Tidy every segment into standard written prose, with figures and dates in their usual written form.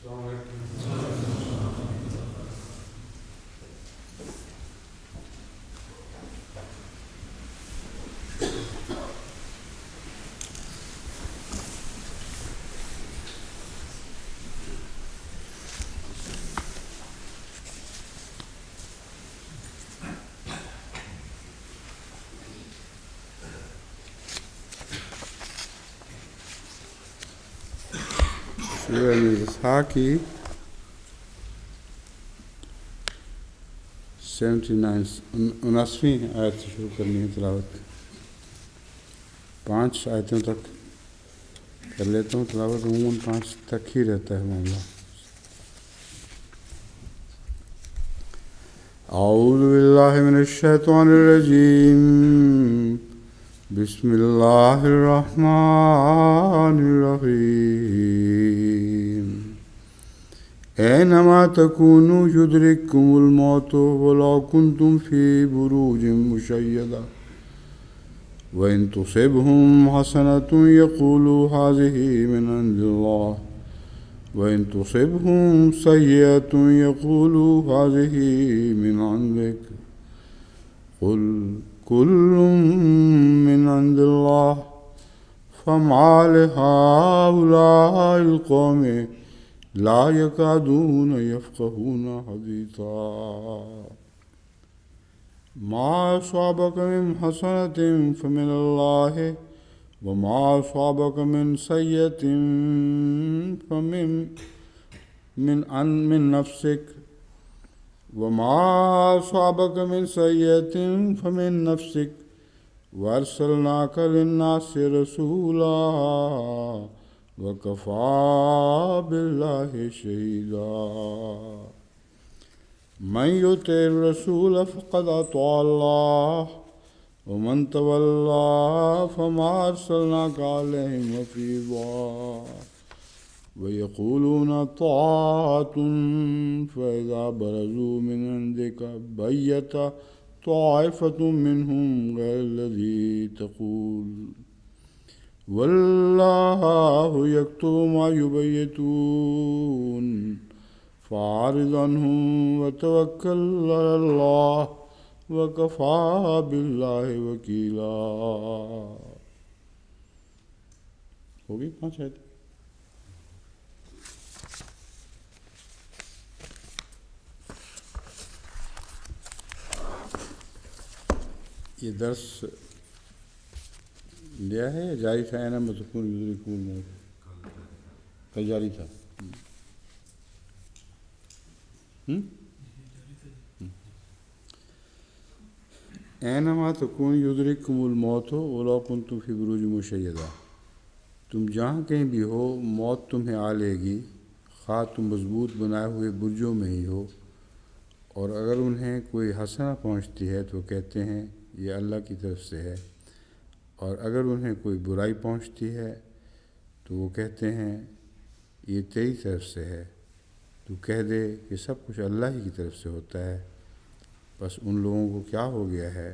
سورہ نساء کی 79ویں آیت سے شروع کرنی ہے تلاوت. 5 آیتوں تک کر لیتا ہوں تلاوت. عموماً 5 تک ہی رہتا ہے معاملہ. اعوذ باللہ من الشیطان الرجیم. بسم اللہ الرحمن الرحیم. اینما تکونوا یدرککم الموت ولو کنتم فی بروج مشیدہ وإن تصبهم حسنة يقولوا هذه من عند الله وإن تصبهم سيئة يقولوا هذه من عندك قل كل من عند الله فما لهؤلاء القوم لا يكادون يفقهون حديثا. ما أصابك من حسنة فمن الله وما أصابك من سيئة فمن نفسك وما أصابك من سيئة فمن نفسك وأرسلناك للناس رسولا وكفى بالله شهيدا. من يطع الرسول فقد أطاع الله ومن تولى فما أرسلناك عليهم حفيظا. ويقولون طاعة فإذا برزوا من عندك بيت طائفة منهم غير الذي تقول والله يكتب ما يبيتون فأعرض عنهم وتوكل على الله وكفى بالله وكيلا. ہوگی 5 آیت. یہ درس لیا ہے یا جاری تھا؟ اینما تکونوا یدرککم الموت کل جاری تھا. اینما تکونوا یدرککم الموت ولو کنتم فی بروج مشیدہ. تم جہاں کہیں بھی ہو موت تمہیں آ لے گی خواہ تم مضبوط بنائے ہوئے برجوں میں ہی ہو. اور اگر انہیں کوئی حسنہ پہنچتی ہے تو کہتے ہیں یہ اللہ کی طرف سے ہے، اور اگر انہیں کوئی برائی پہنچتی ہے تو وہ کہتے ہیں یہ تیری طرف سے ہے. تو کہہ دے کہ سب کچھ اللہ ہی کی طرف سے ہوتا ہے. بس ان لوگوں کو کیا ہو گیا ہے،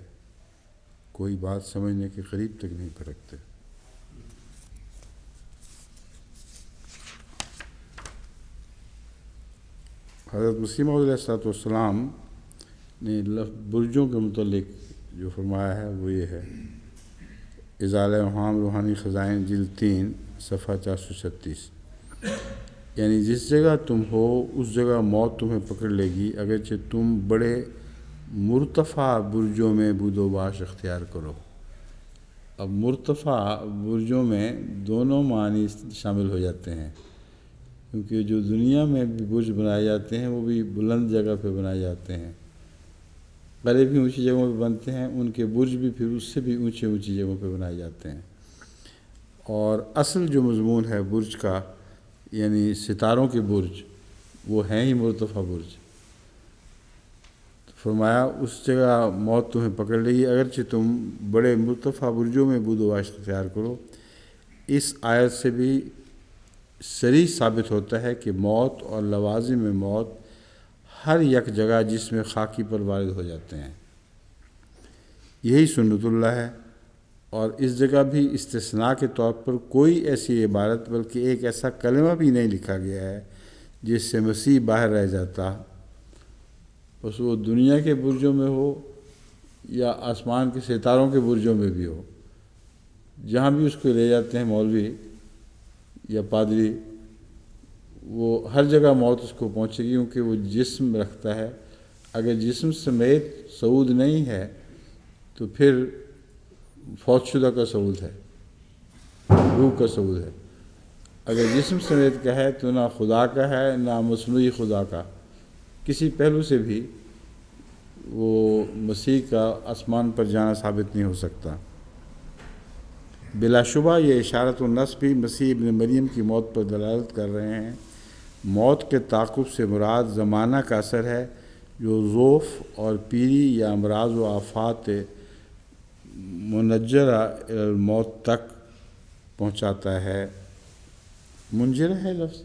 کوئی بات سمجھنے کے قریب تک نہیں پھٹکتے. حضرت مسیح موعود علیہ السلام نے برجوں کے متعلق جو فرمایا ہے وہ یہ ہے. اظہار اوہام روحانی خزائن جلد 3 صفحہ 436. یعنی جس جگہ تم ہو اس جگہ موت تمہیں پکڑ لے گی اگرچہ تم بڑے مرتفع برجوں میں بود و باش اختیار کرو. اب مرتفع برجوں میں دونوں معنی شامل ہو جاتے ہیں، کیونکہ جو دنیا میں بھی برج بنائے جاتے ہیں وہ بھی بلند جگہ پہ بنائے جاتے ہیں. قلعے بھی اونچی جگہوں پہ بنتے ہیں، ان کے برج بھی پھر اس سے بھی اونچی جگہوں پہ بنائے جاتے ہیں. اور اصل جو مضمون ہے برج کا یعنی ستاروں کے برج وہ ہیں ہی مرتفع برج. فرمایا اس جگہ موت تمہیں پکڑ لے گی اگرچہ تم بڑے مرتفع برجوں میں بود و باش اختیار کرو. اس آیت سے بھی صریح ثابت ہوتا ہے کہ موت اور لوازم موت ہر یک جگہ جس میں خاکی پر وارد ہو جاتے ہیں. یہی سنت اللہ ہے. اور اس جگہ بھی استثناء کے طور پر کوئی ایسی عبارت بلکہ ایک ایسا کلمہ بھی نہیں لکھا گیا ہے جس سے مسیح باہر رہ جاتا، بس وہ دنیا کے برجوں میں ہو یا آسمان کے ستاروں کے برجوں میں بھی ہو، جہاں بھی اس کو لے جاتے ہیں مولوی یا پادری، وہ ہر جگہ موت اس کو پہنچے گی، کیونکہ وہ جسم رکھتا ہے۔ اگر جسم سمیت صعود نہیں ہے تو پھر فوت شدہ کا صعود ہے، روح کا صعود ہے۔ اگر جسم سمیت کا ہے تو نہ خدا کا ہے نہ مصنوعی خدا کا، کسی پہلو سے بھی وہ مسیح کا آسمان پر جانا ثابت نہیں ہو سکتا۔ بلا شبہ یہ اشارت النص بھی مسیح ابن مریم کی موت پر دلالت کر رہے ہیں۔ موت کے تعاقب سے مراد زمانہ کا اثر ہے جو ضعف اور پیری یا امراض و آفات منجرہ الموت تک پہنچاتا ہے۔ منجرہ ہے لفظ،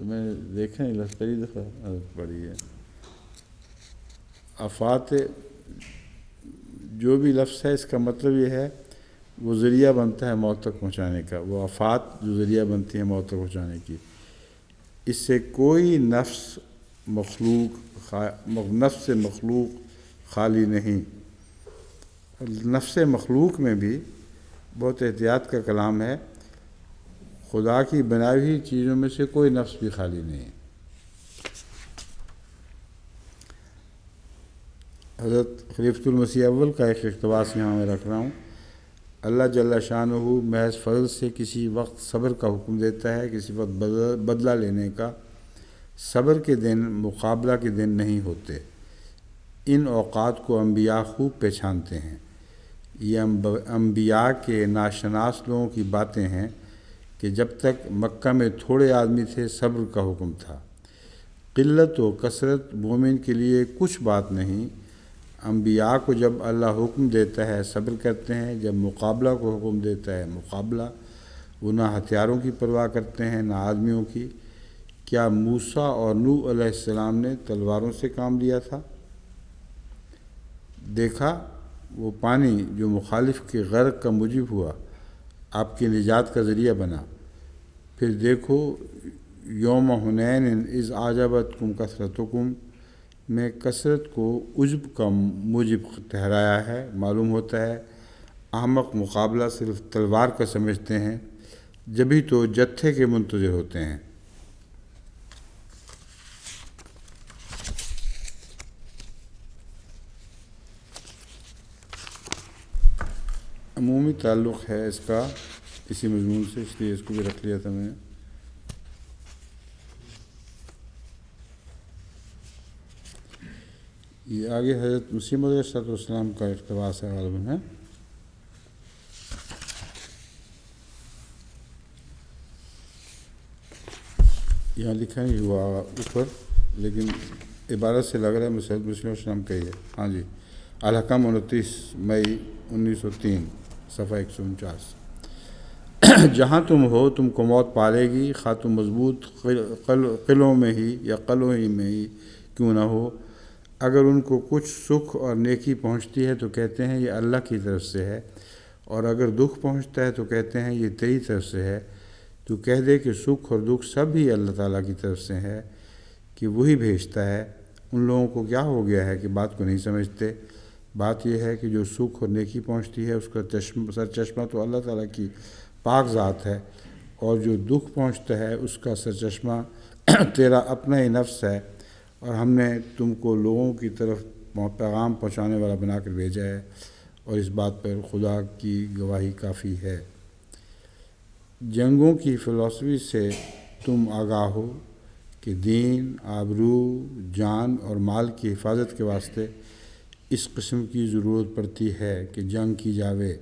میں نے دیکھا ہے لفظ پہلی دفعہ پڑھی ہے۔ آفات جو بھی لفظ ہے اس کا مطلب یہ ہے وہ ذریعہ بنتا ہے موت تک پہنچانے کا، وہ آفات جو ذریعہ بنتی ہیں موت تک پہنچانے کی۔ اس سے کوئی نفس مخلوق خالی نہیں۔ نفس مخلوق میں بھی بہت احتیاط کا کلام ہے، خدا کی بنائی ہوئی چیزوں میں سے کوئی نفس بھی خالی نہیں ہے۔ حضرت خلیفۃ المسیح اول کا ایک اقتباس یہاں میں رکھ رہا ہوں۔ اللہ جل شانہ محض فضل سے کسی وقت صبر کا حکم دیتا ہے، کسی وقت بدلہ لینے کا۔ صبر کے دن مقابلہ کے دن نہیں ہوتے۔ ان اوقات کو انبیاء خوب پہچانتے ہیں۔ یہ انبیاء کے ناشناس لوگوں کی باتیں ہیں کہ جب تک مکہ میں تھوڑے آدمی تھے صبر کا حکم تھا۔ قلت و کثرت مومن کے لیے کچھ بات نہیں۔ انبیاء کو جب اللہ حکم دیتا ہے صبر کرتے ہیں، جب مقابلہ کو حکم دیتا ہے مقابلہ۔ وہ نہ ہتھیاروں کی پرواہ کرتے ہیں نہ آدمیوں کی۔ کیا موسیٰ اور نوح علیہ السلام نے تلواروں سے کام لیا تھا؟ دیکھا وہ پانی جو مخالف کے غرق کا موجب ہوا آپ کی نجات کا ذریعہ بنا۔ پھر دیکھو یوم حنین اذ اعجبتکم کثرتکم میں کثرت کو عجب کا موجب ٹھہرایا ہے۔ معلوم ہوتا ہے احمق مقابلہ صرف تلوار کا سمجھتے ہیں، جبھی تو جتھے کے منتظر ہوتے ہیں۔ عمومی تعلق ہے اس کا اسی مضمون سے، اس لیے اس کو بھی رکھ لیا تھا میں نے۔ یہ آگے حضرت مسیح موعود علیہ السلام کا اقتباس ہے غالباً ہے۔ یہاں لکھا نہیں ہوا اوپر، لیکن عبارت سے لگ رہا ہے مسیح موعود علیہ السلام کا ہی ہے۔ ہاں جی، الحکم 29 مئی 1903 صفحہ 149۔ جہاں تم ہو تم کو موت پالے گی، خواہ تم مضبوط قلعوں میں ہی یا قلعوں ہی میں ہی کیوں نہ ہو۔ اگر ان کو کچھ سکھ اور نیکی پہنچتی ہے تو کہتے ہیں یہ اللہ کی طرف سے ہے، اور اگر دکھ پہنچتا ہے تو کہتے ہیں یہ تیری طرف سے ہے۔ تو کہہ دے کہ سکھ اور دکھ سب ہی اللہ تعالیٰ کی طرف سے ہے کہ وہی بھیجتا ہے۔ ان لوگوں کو کیا ہو گیا ہے کہ بات کو نہیں سمجھتے؟ بات یہ ہے کہ جو سکھ اور نیکی پہنچتی ہے اس کا سرچشمہ تو اللہ تعالیٰ کی پاک ذات ہے، اور جو دکھ پہنچتا ہے اس کا سرچشمہ تیرا اپنا ہی نفس ہے، اور ہم نے تم کو لوگوں کی طرف پیغام پہنچانے والا بنا کر بھیجا ہے، اور اس بات پر خدا کی گواہی کافی ہے۔ جنگوں کی فلسفی سے تم آگاہ ہو کہ دین، آبرو، جان اور مال کی حفاظت کے واسطے اس قسم کی ضرورت پڑتی ہے کہ جنگ کی جاوے،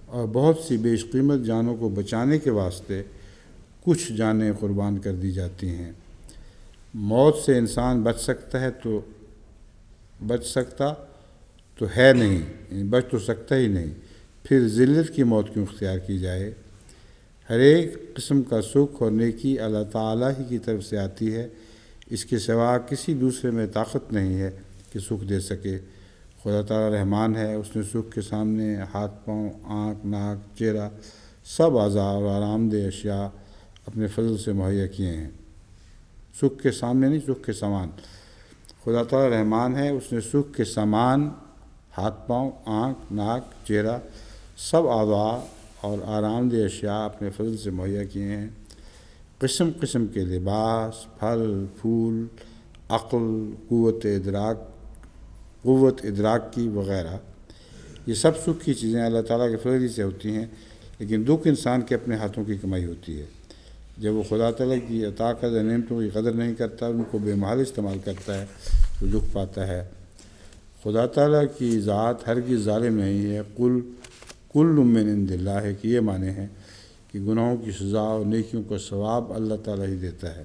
اور بہت سی بیش قیمت جانوں کو بچانے کے واسطے کچھ جانیں قربان کر دی جاتی ہیں۔ موت سے انسان بچ سکتا تو ہے نہیں، بچ تو سکتا ہی نہیں، پھر ذلت کی موت کیوں اختیار کی جائے؟ ہر ایک قسم کا سکھ اور نیکی اللہ تعالیٰ ہی کی طرف سے آتی ہے، اس کے سوا کسی دوسرے میں طاقت نہیں ہے کہ سکھ دے سکے۔ خدا تعالیٰ رحمان ہے، اس نے سکھ کے سامنے ہاتھ، پاؤں، آنکھ، ناک، چہرہ، سب اعضاء اور آرام دہ اشیاء اپنے فضل سے مہیا کیے ہیں۔ سکھ کے سامنے نہیں، سکھ کے سامان۔ خدا تعالیٰ رحمان ہے، اس نے سکھ کے سامان، ہاتھ پاؤں، آنکھ، ناک، چہرہ، سب اعضاء اور آرام دہ اشیاء اپنے فضل سے مہیا کیے ہیں۔ قسم قسم کے لباس، پھل، پھول، عقل، قوت ادراک کی وغیرہ، یہ سب سکھ کی چیزیں اللہ تعالیٰ کے فضل ہی سے ہوتی ہیں، لیکن دکھ انسان کے اپنے ہاتھوں کی کمائی ہوتی ہے۔ جب وہ خدا تعالیٰ کی عطا کردہ نعمتوں کی قدر نہیں کرتا، ان کو بے محال استعمال کرتا ہے تو دکھ پاتا ہے۔ خدا تعالیٰ کی ذات ہرگز ظالم نہیں ہے۔ کل من عند اللہ ہے کہ یہ معنی ہے کہ گناہوں کی سزا اور نیکیوں کا ثواب اللہ تعالیٰ ہی دیتا ہے۔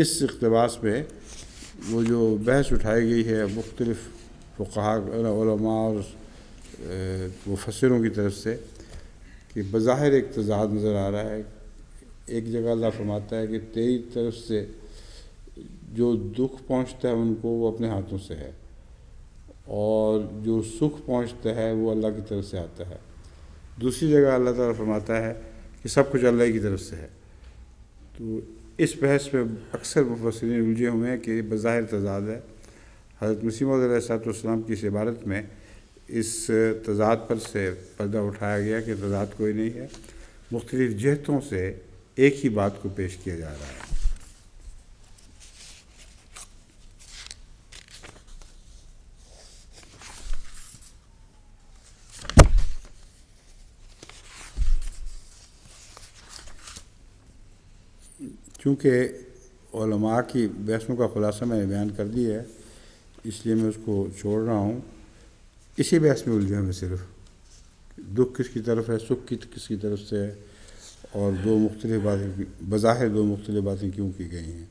اس اقتباس میں وہ جو بحث اٹھائی گئی ہے مختلف فقہاء، علماء اور مفسروں کی طرف سے، کہ بظاہر ایک تضاد نظر آ رہا ہے۔ ایک جگہ اللہ فرماتا ہے کہ تیری طرف سے جو دکھ پہنچتا ہے ان کو وہ اپنے ہاتھوں سے ہے، اور جو سکھ پہنچتا ہے وہ اللہ کی طرف سے آتا ہے۔ دوسری جگہ اللہ تعالیٰ فرماتا ہے کہ سب کچھ اللہ کی طرف سے ہے۔ تو اس بحث میں اکثر مفسرین الجھے ہوئے ہیں کہ بظاہر تضاد ہے۔ حضرت مسیح موعود علیہ السلام کی اس عبارت میں اس تضاد پر سے پردہ اٹھایا گیا کہ تضاد کوئی نہیں ہے، مختلف جہتوں سے ایک ہی بات کو پیش کیا جا رہا ہے۔ چونکہ علماء کی بحثوں کا خلاصہ میں نے بیان کر دی ہے، اس لیے میں اس کو چھوڑ رہا ہوں۔ اسی بحث میں الجھے میں صرف دکھ کس کی طرف ہے، سکھ کس کی طرف سے ہے، اور دو مختلف باتیں، بظاہر دو مختلف باتیں کیوں کی گئی ہیں۔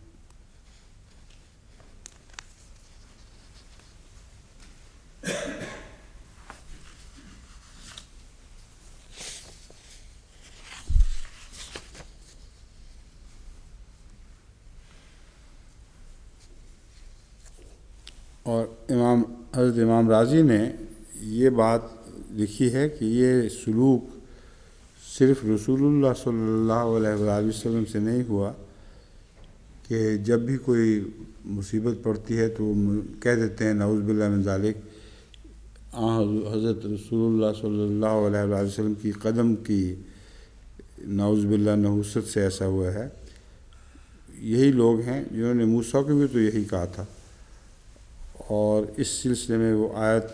اور حضرت امام راضی نے یہ بات لکھی ہے کہ یہ سلوک صرف رسول اللہ صلی اللہ علیہ وآلہ وسلم سے نہیں ہوا کہ جب بھی کوئی مصیبت پڑتی ہے تو کہہ دیتے ہیں نعوذ باللہ من ذالک۔ حضرت رسول اللہ صلی اللہ علیہ وآلہ وسلم کی قدم کی نعوذ باللہ نحوست سے ایسا ہوا ہے۔ یہی لوگ ہیں جنہوں نے موسیٰ کو بھی تو یہی کہا تھا، اور اس سلسلے میں وہ آیت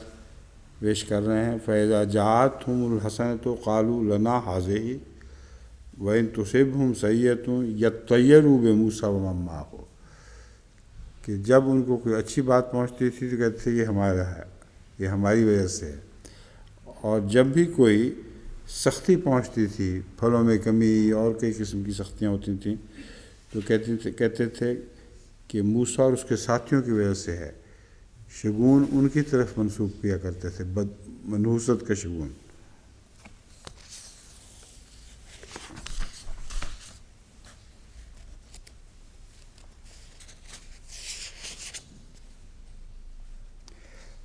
پیش کر رہے ہیں، فَإِذَا جَاءَتْهُمُ الْحَسَنَةُ قَالُوا لَنَا هَٰذِهِ وَإِن تُصِبْهُمْ سَیِّئَةٌ یَطَّیَّرُوا بِمُوسیٰ وَمَن مَّعَهُ، کہ جب ان کو کوئی اچھی بات پہنچتی تھی تو کہتے تھے یہ ہمارا ہے، یہ ہماری وجہ سے ہے، اور جب بھی کوئی سختی پہنچتی تھی، پھلوں میں کمی اور کئی قسم کی سختیاں ہوتی تھیں، تو کہتے تھے کہ موسیٰ اور اس کے ساتھیوں کی وجہ سے ہے۔ شگون ان کی طرف منسوب کیا کرتے تھے، منحوست کا شگون۔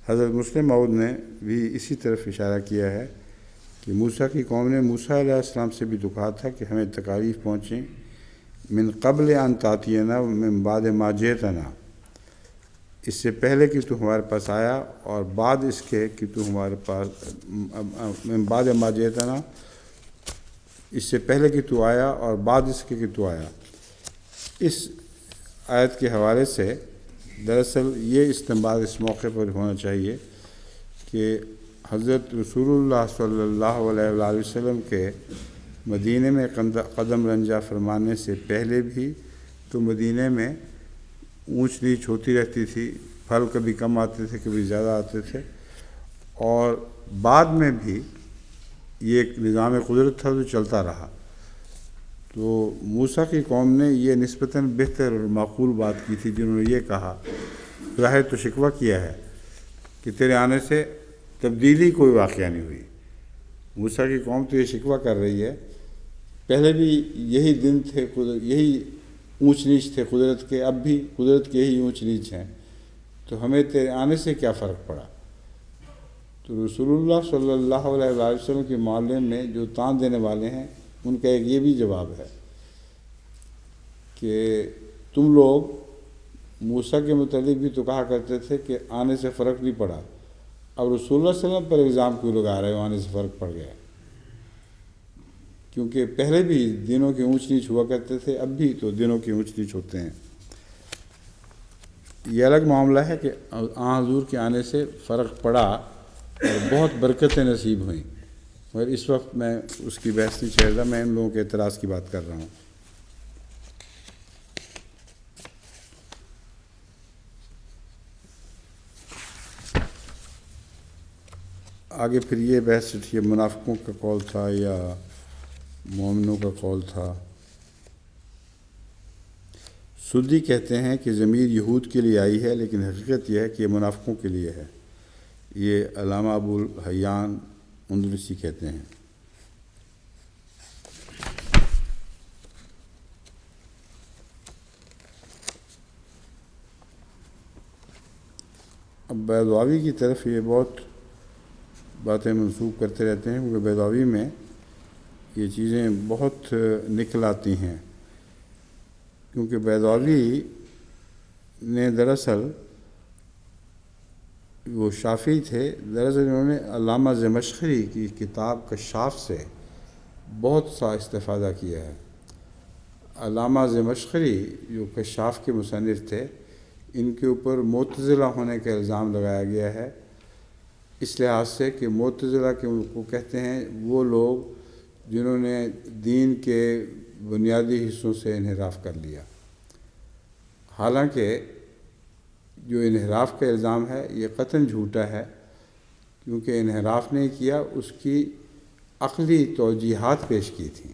حضرت مسلم موعود نے بھی اسی طرف اشارہ کیا ہے کہ موسیٰ کی قوم نے موسیٰ علیہ السلام سے بھی تو کہا تھا کہ ہمیں تکالیف پہنچیں، من قبل ان تاتینا من بعد ما جئتنا، اس سے پہلے کہ تو ہمارے پاس آیا اور بعد اس کے کہ تو ہمارے پاس، من بعد ما جئتنا، اس سے پہلے کہ تو آیا اور بعد اس کے کہ تو آیا۔ اس آیت کے حوالے سے دراصل یہ استنباط اس موقع پر ہونا چاہیے کہ حضرت رسول اللہ صلی اللہ علیہ وآلہ وسلم کے مدینے میں قدم رنجہ فرمانے سے پہلے بھی تو مدینے میں اونچ نیچ ہوتی رہتی تھی، پھل کبھی کم آتے تھے کبھی زیادہ آتے تھے، اور بعد میں بھی یہ ایک نظام قدرت تھا جو چلتا رہا۔ تو موسیٰ کی قوم نے یہ نسبتاً بہتر اور معقول بات کی تھی، جنہوں نے یہ کہا، ظاہر تو شکوہ کیا ہے کہ تیرے آنے سے تبدیلی کوئی واقعہ نہیں ہوئی۔ موسیٰ کی قوم تو یہ شکوہ کر رہی ہے، پہلے بھی یہی دن تھے، یہی اونچ نیچ تھے قدرت کے، اب بھی قدرت کے یہی اونچ نیچ ہیں، تو ہمیں تیرے آنے سے کیا فرق پڑا؟ تو رسول اللہ صلی اللہ علیہ وآلہ وسلم کے معاملے میں جو تان دینے والے ہیں ان کا ایک یہ بھی جواب ہے کہ تم لوگ موسیٰ کے متعلق بھی تو کہا کرتے تھے کہ آنے سے فرق نہیں پڑا، اب رسول اللہ صلی اللہ علیہ وسلم پر الزام کیوں لگا رہے ہو آنے سے فرق پڑ گیا؟ کیونکہ پہلے بھی دینوں کی اونچ نیچ ہوا کرتے تھے، اب بھی تو دینوں کی اونچ نیچ ہوتے ہیں۔ یہ الگ معاملہ ہے کہ حضور کے آنے سے فرق پڑا اور بہت برکتیں نصیب ہوئیں، مگر اس وقت میں اس کی بحث نہیں چھیڑ رہا، میں ان لوگوں کے اعتراض کی بات کر رہا ہوں۔ آگے پھر یہ بحث اٹھی، منافقوں کا قول تھا یا مومنوں کا قول تھا۔ سدی کہتے ہیں کہ ضمیر یہود کے لیے آئی ہے، لیکن حقیقت یہ ہے کہ یہ منافقوں کے لیے ہے۔ یہ علامہ ابو الحیان اندلسی کہتے ہیں۔ اب بیضاوی کی طرف یہ بہت باتیں منسوخ کرتے رہتے ہیں، کیونکہ بیضاوی میں یہ چیزیں بہت نکل آتی ہیں، کیونکہ بیضاوی نے دراصل وہ شافعی تھے، دراصل انہوں نے علامہ زمخشری کی کتاب کشاف سے بہت سا استفادہ کیا ہے۔ علامہ زمخشری جو کشاف کے مصنف تھے، ان کے اوپر معتزلہ ہونے کا الزام لگایا گیا ہے، اس لحاظ سے کہ معتزلہ کے کو کہتے ہیں وہ لوگ جنہوں نے دین کے بنیادی حصوں سے انحراف کر لیا۔ حالانکہ جو انحراف کا الزام ہے یہ قطعاً جھوٹا ہے، کیونکہ انحراف نہیں کیا، اس کی عقلی توجیحات پیش کی تھیں۔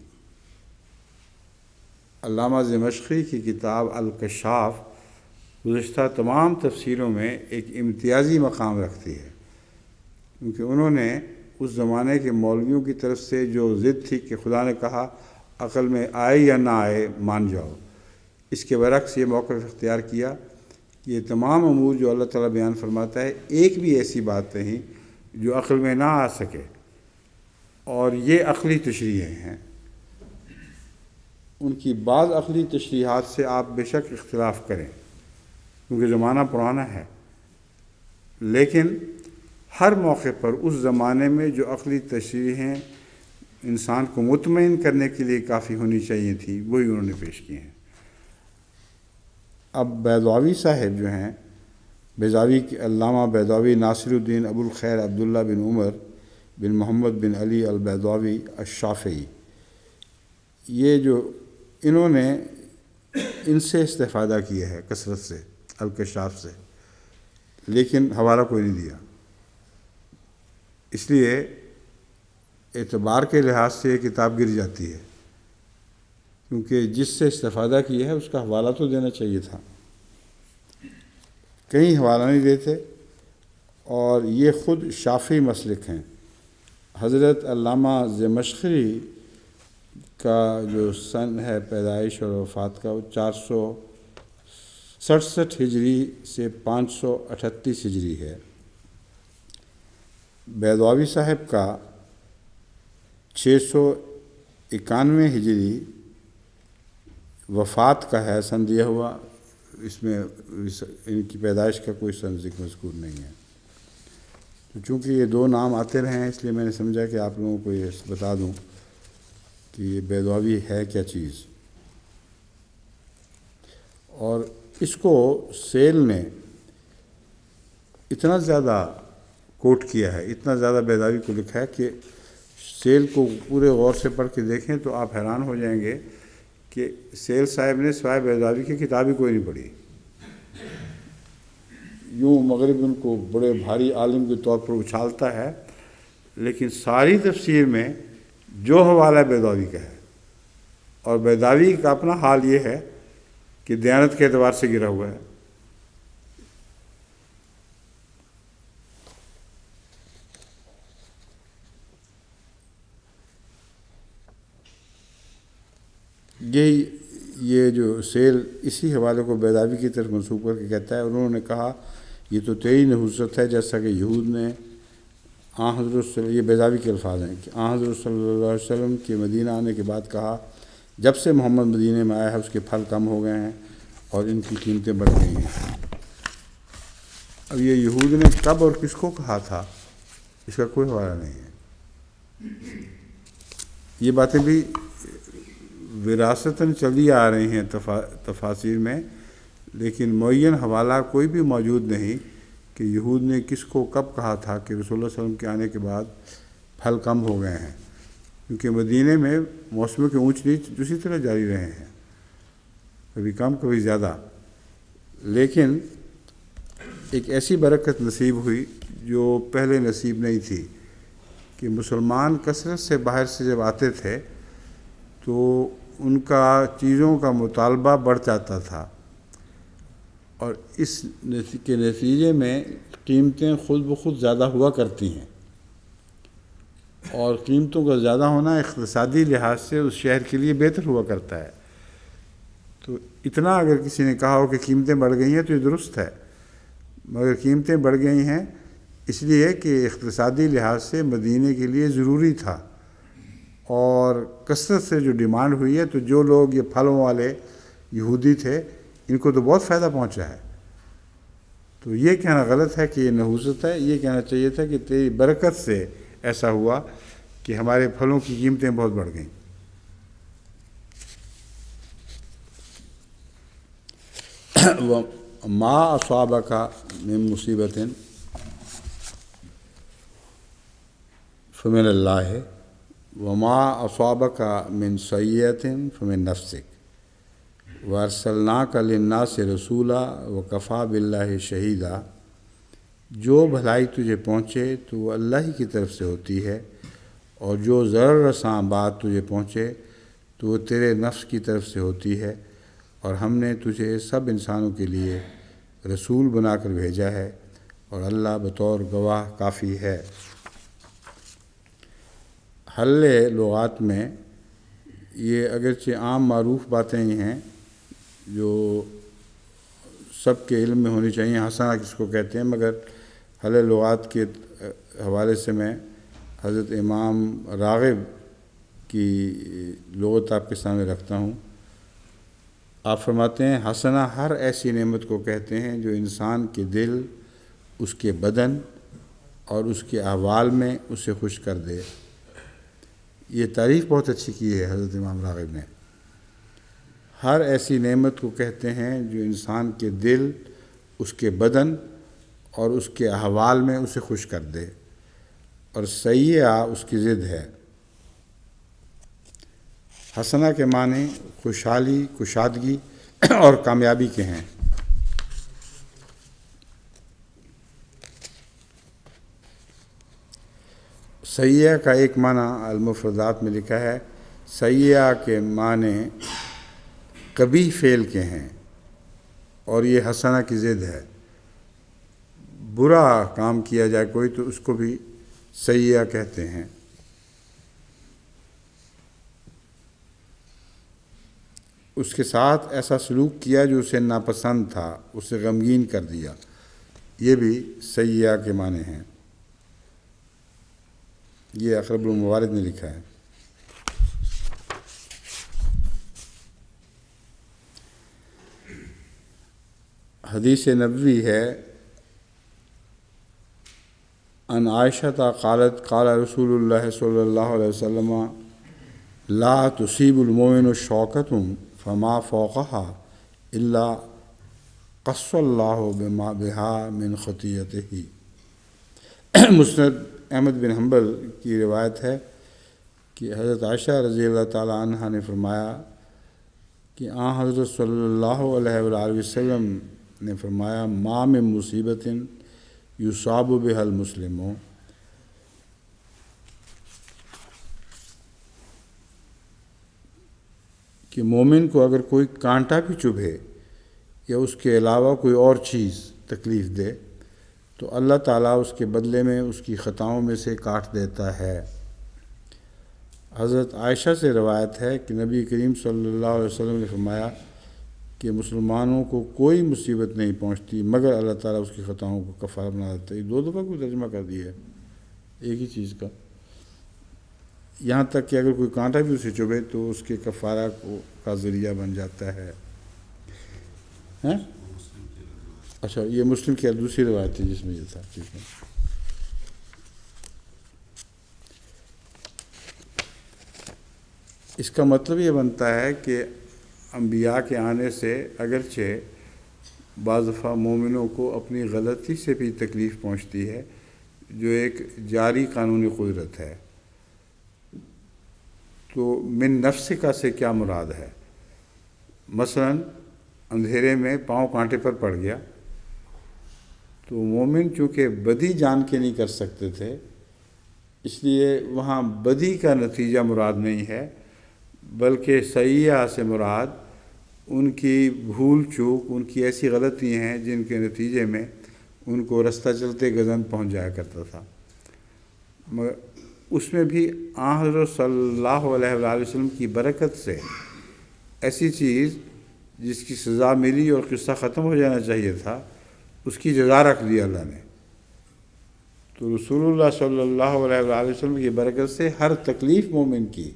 علامہ زمخشری کی کتاب الکشاف گزشتہ تمام تفسیروں میں ایک امتیازی مقام رکھتی ہے، کیونکہ انہوں نے اس زمانے کے مولویوں کی طرف سے جو ضد تھی کہ خدا نے کہا عقل میں آئے یا نہ آئے مان جاؤ، اس کے برعکس یہ موقف اختیار کیا کہ یہ تمام امور جو اللہ تعالیٰ بیان فرماتا ہے، ایک بھی ایسی بات نہیں جو عقل میں نہ آ سکے، اور یہ عقلی تشریحیں ہیں۔ ان کی بعض عقلی تشریحات سے آپ بے شک اختلاف کریں، کیونکہ زمانہ پرانا ہے، لیکن ہر موقع پر اس زمانے میں جو عقلی تشریحیں انسان کو مطمئن کرنے کے لیے کافی ہونی چاہیے تھی، وہی انہوں نے پیش کی ہیں۔ اب بیضاوی صاحب جو ہیں، بیضاوی کے علامہ بیضاوی ناصر الدین ابو الخیر عبداللہ بن عمر بن محمد بن علی البیضاوی الشافعی، یہ جو انہوں نے ان سے استفادہ کیا ہے کثرت سے، الکشاف سے، لیکن حوالہ کوئی نہیں دیا۔ اس لیے اعتبار کے لحاظ سے یہ کتاب گر جاتی ہے، کیونکہ جس سے استفادہ کیا ہے اس کا حوالہ تو دینا چاہیے تھا، کہیں حوالہ نہیں دیتے، اور یہ خود شافعی مسلک ہیں۔ حضرت علامہ زمخشری کا جو سن ہے پیدائش اور وفات کا، وہ 467 ہجری سے 538 ہجری ہے۔ بیضاوی صاحب کا 691 ہجری وفات کا ہے سن دیا ہوا، اس میں ان کی پیدائش کا کوئی سن ذکر مذکور نہیں ہے۔ تو چونکہ یہ دو نام آتے رہے ہیں، اس لیے میں نے سمجھا کہ آپ لوگوں کو یہ بتا دوں کہ یہ بیضاوی ہے کیا چیز۔ اور اس کو سیل نے اتنا زیادہ کوٹ کیا ہے، اتنا زیادہ بیضاوی کو لکھا ہے کہ سیل کو پورے غور سے پڑھ کے دیکھیں تو آپ حیران ہو جائیں گے کہ سیل صاحب نے سوائے بیضاوی کی کتاب ہی کوئی نہیں پڑھی۔ یوں مغرب ان کو بڑے بھاری عالم کے طور پر اچھالتا ہے، لیکن ساری تفسیر میں جو حوالہ بیضاوی کا ہے، اور بیضاوی کا اپنا حال یہ ہے کہ دیانت کے اعتبار سے گرا ہوا ہے۔ یہ جو سیل اسی حوالے کو بیضاوی کی طرف منسوب کر کے کہتا ہے، انہوں نے کہا یہ تو تیری نحوست ہے، جیسا کہ یہود نے حضرت یہ بیضاوی کے الفاظ ہیں کہ حضرت صلی اللہ علیہ وسلم کے مدینہ آنے کے بعد کہا جب سے محمد مدینہ میں آیا ہے اس کے پھل کم ہو گئے ہیں، اور ان کی قیمتیں بڑھ گئی ہیں۔ اب یہ یہود نے کب اور کس کو کہا تھا اس کا کوئی حوالہ نہیں ہے۔ یہ باتیں بھی وراثتاً چلی آ رہی ہیں تفاسیر میں، لیکن معین حوالہ کوئی بھی موجود نہیں کہ یہود نے کس کو کب کہا تھا کہ رسول اللہ صلی اللہ علیہ وسلم کے آنے کے بعد پھل کم ہو گئے ہیں، کیونکہ مدینے میں موسموں کے اونچ نیچ اسی طرح جاری رہے ہیں، کبھی کم کبھی زیادہ، لیکن ایک ایسی برکت نصیب ہوئی جو پہلے نصیب نہیں تھی کہ مسلمان کثرت سے باہر سے جب آتے تھے تو ان کا چیزوں کا مطالبہ بڑھ جاتا تھا، اور اس کے نتیجے میں قیمتیں خود بخود زیادہ ہوا کرتی ہیں، اور قیمتوں کا زیادہ ہونا اقتصادی لحاظ سے اس شہر کے لیے بہتر ہوا کرتا ہے۔ تو اتنا اگر کسی نے کہا ہو کہ قیمتیں بڑھ گئی ہیں تو یہ درست ہے، مگر قیمتیں بڑھ گئی ہیں اس لیے کہ اقتصادی لحاظ سے مدینے کے لیے ضروری تھا، اور کثرت سے جو ڈیمانڈ ہوئی ہے تو جو لوگ یہ پھلوں والے یہودی تھے ان کو تو بہت فائدہ پہنچا ہے۔ تو یہ کہنا غلط ہے کہ یہ نحوست ہے، یہ کہنا چاہیے تھا کہ تیری برکت سے ایسا ہوا کہ ہمارے پھلوں کی قیمتیں بہت بڑھ گئیں۔ ما اصابک من مصیبت فمن اللہ وما اصابک من سیئۃ فمن نفسک وارسلناک للناس رسولا وکفیٰ باللہ شہیدا۔ جو بھلائی تجھے پہنچے تو وہ اللہ ہی کی طرف سے ہوتی ہے، اور جو ضرر رساں بات تجھے پہنچے تو وہ تیرے نفس کی طرف سے ہوتی ہے، اور ہم نے تجھے سب انسانوں کے لیے رسول بنا کر بھیجا ہے، اور اللہ بطور گواہ کافی ہے۔ حل لغات میں یہ اگرچہ عام معروف باتیں ہی ہیں جو سب کے علم میں ہونی چاہیے، حسنہ کس کو کہتے ہیں، مگر حل لغات کے حوالے سے میں حضرت امام راغب کی لغت آپ کے سامنے رکھتا ہوں۔ آپ فرماتے ہیں حسنہ ہر ایسی نعمت کو کہتے ہیں جو انسان کے دل، اس کے بدن اور اس کے احوال میں اسے خوش کر دے۔ یہ تعریف بہت اچھی کی ہے حضرت امام راغب نے۔ ہر ایسی نعمت کو کہتے ہیں جو انسان کے دل، اس کے بدن اور اس کے احوال میں اسے خوش کر دے، اور سیئہ اس کی ضد ہے۔ حسنہ کے معنی خوشحالی، کشادگی اور کامیابی کے ہیں۔ سیئہ کا ایک معنی المفردات میں لکھا ہے، سیئہ کے معنی قبیح فعل کے ہیں، اور یہ حسنہ کی ضد ہے۔ برا کام کیا جائے کوئی تو اس کو بھی سیئہ کہتے ہیں۔ اس کے ساتھ ایسا سلوک کیا جو اسے ناپسند تھا، اسے غمگین کر دیا، یہ بھی سیئہ کے معنی ہیں۔ یہ اقرب الموارد نے لکھا ہے۔ حدیث نبوی ہے، ان عائشہ قالت قال رسول اللہ صلی اللہ علیہ وسلم لا تصیب المؤمن شوکۃ فما فوقها الا قص اللہ بها من خطیئتہ۔ مسند احمد بن حنبل کی روایت ہے کہ حضرت عائشہ رضی اللہ تعالی عنہ نے فرمایا کہ حضرت صلی اللہ علیہ وآلہ وسلم نے فرمایا ما من مصیبت یصاب بها المسلم، کہ مومن کو اگر کوئی کانٹا بھی چبھے یا اس کے علاوہ کوئی اور چیز تکلیف دے تو اللہ تعالیٰ اس کے بدلے میں اس کی خطاؤں میں سے کاٹ دیتا ہے۔ حضرت عائشہ سے روایت ہے کہ نبی کریم صلی اللہ علیہ وسلم نے فرمایا کہ مسلمانوں کو کوئی مصیبت نہیں پہنچتی مگر اللہ تعالیٰ اس کی خطاؤں کو کفارہ بنا دیتا ہے۔ یہ 2 دفعہ کو ترجمہ کر دیا ہے ایک ہی چیز کا، یہاں تک کہ اگر کوئی کانٹا بھی اسے چبھے تو اس کے کفارہ کا ذریعہ بن جاتا ہے۔ ہیں؟ اچھا یہ مسلم کی دوسری روایت تھی جس میں یہ تھا، ٹھیک ہے۔ اس کا مطلب یہ بنتا ہے کہ انبیاء کے آنے سے اگرچہ بعض دفعہ مومنوں کو اپنی غلطی سے بھی تکلیف پہنچتی ہے، جو ایک جاری قانونی قدرت ہے۔ تو من نفسک سے کیا مراد ہے؟ مثلا اندھیرے میں پاؤں کانٹے پر پڑ گیا، تو مومن چونکہ بدی جان کے نہیں کر سکتے تھے، اس لیے وہاں بدی کا نتیجہ مراد نہیں ہے، بلکہ سیئہ سے مراد ان کی بھول چوک، ان کی ایسی غلطی ہیں جن کے نتیجے میں ان کو رستہ چلتے گزن پہنچ جایا کرتا تھا۔ مگر اس میں بھی حضرت صلی اللہ علیہ وآلہ وسلم کی برکت سے ایسی چیز جس کی سزا ملی اور قصہ ختم ہو جانا چاہیے تھا، اس کی جزا رکھ دی اللہ نے۔ تو رسول اللہ صلی اللہ علیہ وآلہ وسلم کی برکت سے ہر تکلیف مومن کی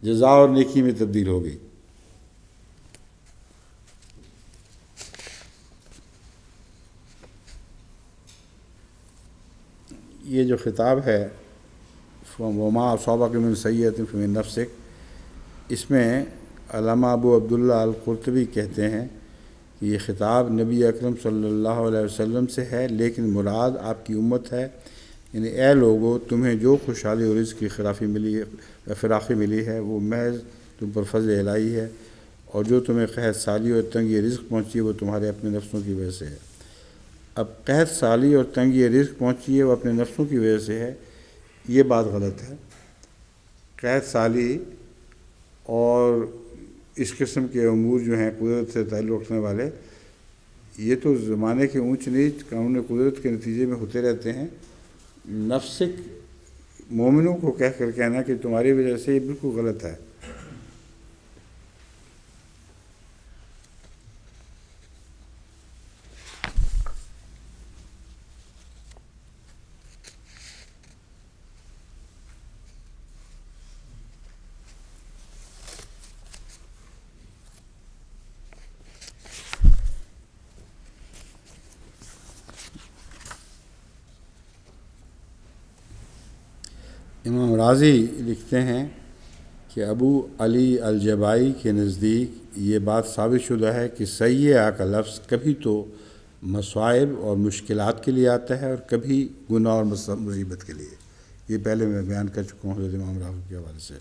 جزا اور نیکی میں تبدیل ہو گئی۔ یہ جو خطاب ہے وما اصابک من سیئۃ فمن نفسک، اس میں علامہ ابو عبداللہ القرطبی کہتے ہیں کہ یہ خطاب نبی اکرم صلی اللہ علیہ وسلم سے ہے، لیکن مراد آپ کی امت ہے، یعنی اے لوگو تمہیں جو خوشحالی اور رزق کی فراخی ملی ہے وہ محض تم پر فضل الہی ہے، اور جو تمہیں قحط سالی اور تنگی رزق پہنچی ہے وہ تمہارے اپنے نفسوں کی وجہ سے ہے۔ اب قحط سالی اور تنگی رزق پہنچی ہے وہ اپنے نفسوں کی وجہ سے ہے، یہ بات غلط ہے۔ قحط سالی اور اس قسم کے امور جو ہیں قدرت سے تعلق رکھنے والے، یہ تو زمانے کے اونچ نیچ قانون قدرت کے نتیجے میں ہوتے رہتے ہیں۔ نفسک مومنوں کو کہہ کر کہنا کہ تمہاری وجہ سے، یہ بالکل غلط ہے۔ امام راضی لکھتے ہیں کہ ابو علی الجبائی کے نزدیک یہ بات ثابت شدہ ہے کہ سیئہ کا لفظ کبھی تو مصائب اور مشکلات کے لیے آتا ہے اور کبھی گناہ اور مصیبت کے لیے۔ یہ پہلے میں بیان کر چکا ہوں حضرت امام راضی کے حوالے سے۔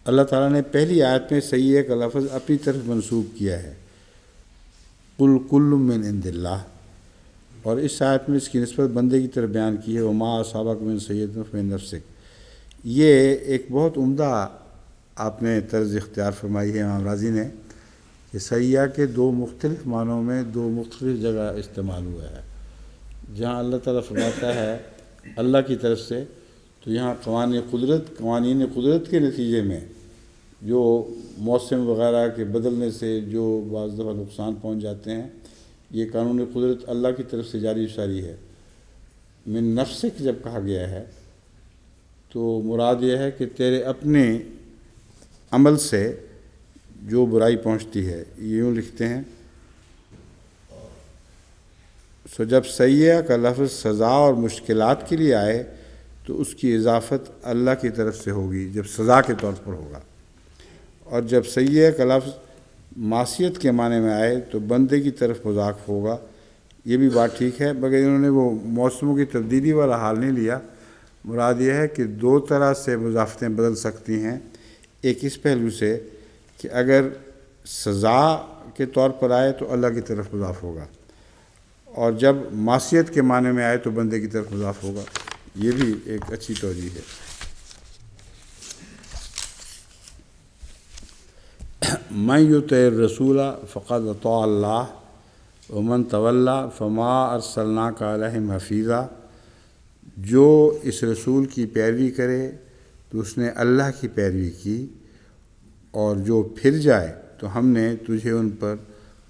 اللہ تعالیٰ نے پہلی آیت میں سیئہ کا لفظ اپنی طرف منسوب کیا ہے، قل کل من عند اللہ، اور اس آیت میں اس کی نسبت بندے کی طرف بیان کی ہے، وما اصابک من سیئۃ فمن نفسک۔ یہ ایک بہت عمدہ آپ نے طرز اختیار فرمائی ہے امام راضی نے، کہ سیئہ کے دو مختلف معنوں میں دو مختلف جگہ استعمال ہوا ہے۔ جہاں اللہ تعالیٰ فرماتا ہے اللہ کی طرف سے، تو یہاں قوانین قدرت کے نتیجے میں جو موسم وغیرہ کے بدلنے سے جو بعض دفعہ نقصان پہنچ جاتے ہیں، یہ قانون قدرت اللہ کی طرف سے جاری ساری ہے۔ من نفسک جب کہا گیا ہے تو مراد یہ ہے کہ تیرے اپنے عمل سے جو برائی پہنچتی ہے۔ یوں لکھتے ہیں، سو جب سیئہ کا لفظ سزا اور مشکلات کے لیے آئے تو اس کی اضافت اللہ کی طرف سے ہوگی جب سزا کے طور پر ہوگا، اور جب سیئہ کا لفظ معصیت کے معنی میں آئے تو بندے کی طرف مذاق ہوگا۔ یہ بھی بات ٹھیک ہے، مگر انہوں نے وہ موسموں کی تبدیلی والا حال نہیں لیا۔ مراد یہ ہے کہ دو طرح سے مضافتیں بدل سکتی ہیں، ایک اس پہلو سے کہ اگر سزا کے طور پر آئے تو اللہ کی طرف مضاف ہوگا، اور جب معصیت کے معنی میں آئے تو بندے کی طرف مضاف ہوگا۔ یہ بھی ایک اچھی توجیہ ہے۔ من یطع الرسول فقد اطاع اللہ ومن تولی فما ارسلناک علیہم حفیظا، جو اس رسول کی پیروی کرے تو اس نے اللہ کی پیروی کی، اور جو پھر جائے تو ہم نے تجھے ان پر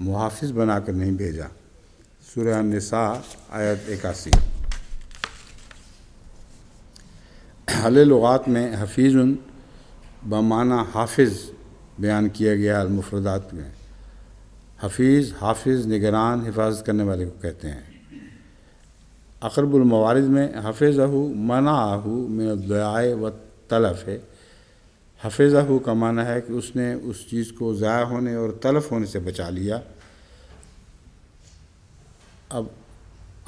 محافظ بنا کر نہیں بھیجا۔ سورہ النساء آیت 81۔ اہل لغات میں حفیظ بمعنی حافظ بیان کیا گیا المفردات میں۔ حفیظ، حافظ، نگران، حفاظت کرنے والے کو کہتے ہیں۔ اقرب الموارد میں حفظہ منعہ من الضیاع والتلف ہے۔ حفظہ کا معنی ہے کہ اس نے اس چیز کو ضائع ہونے اور تلف ہونے سے بچا لیا۔ اب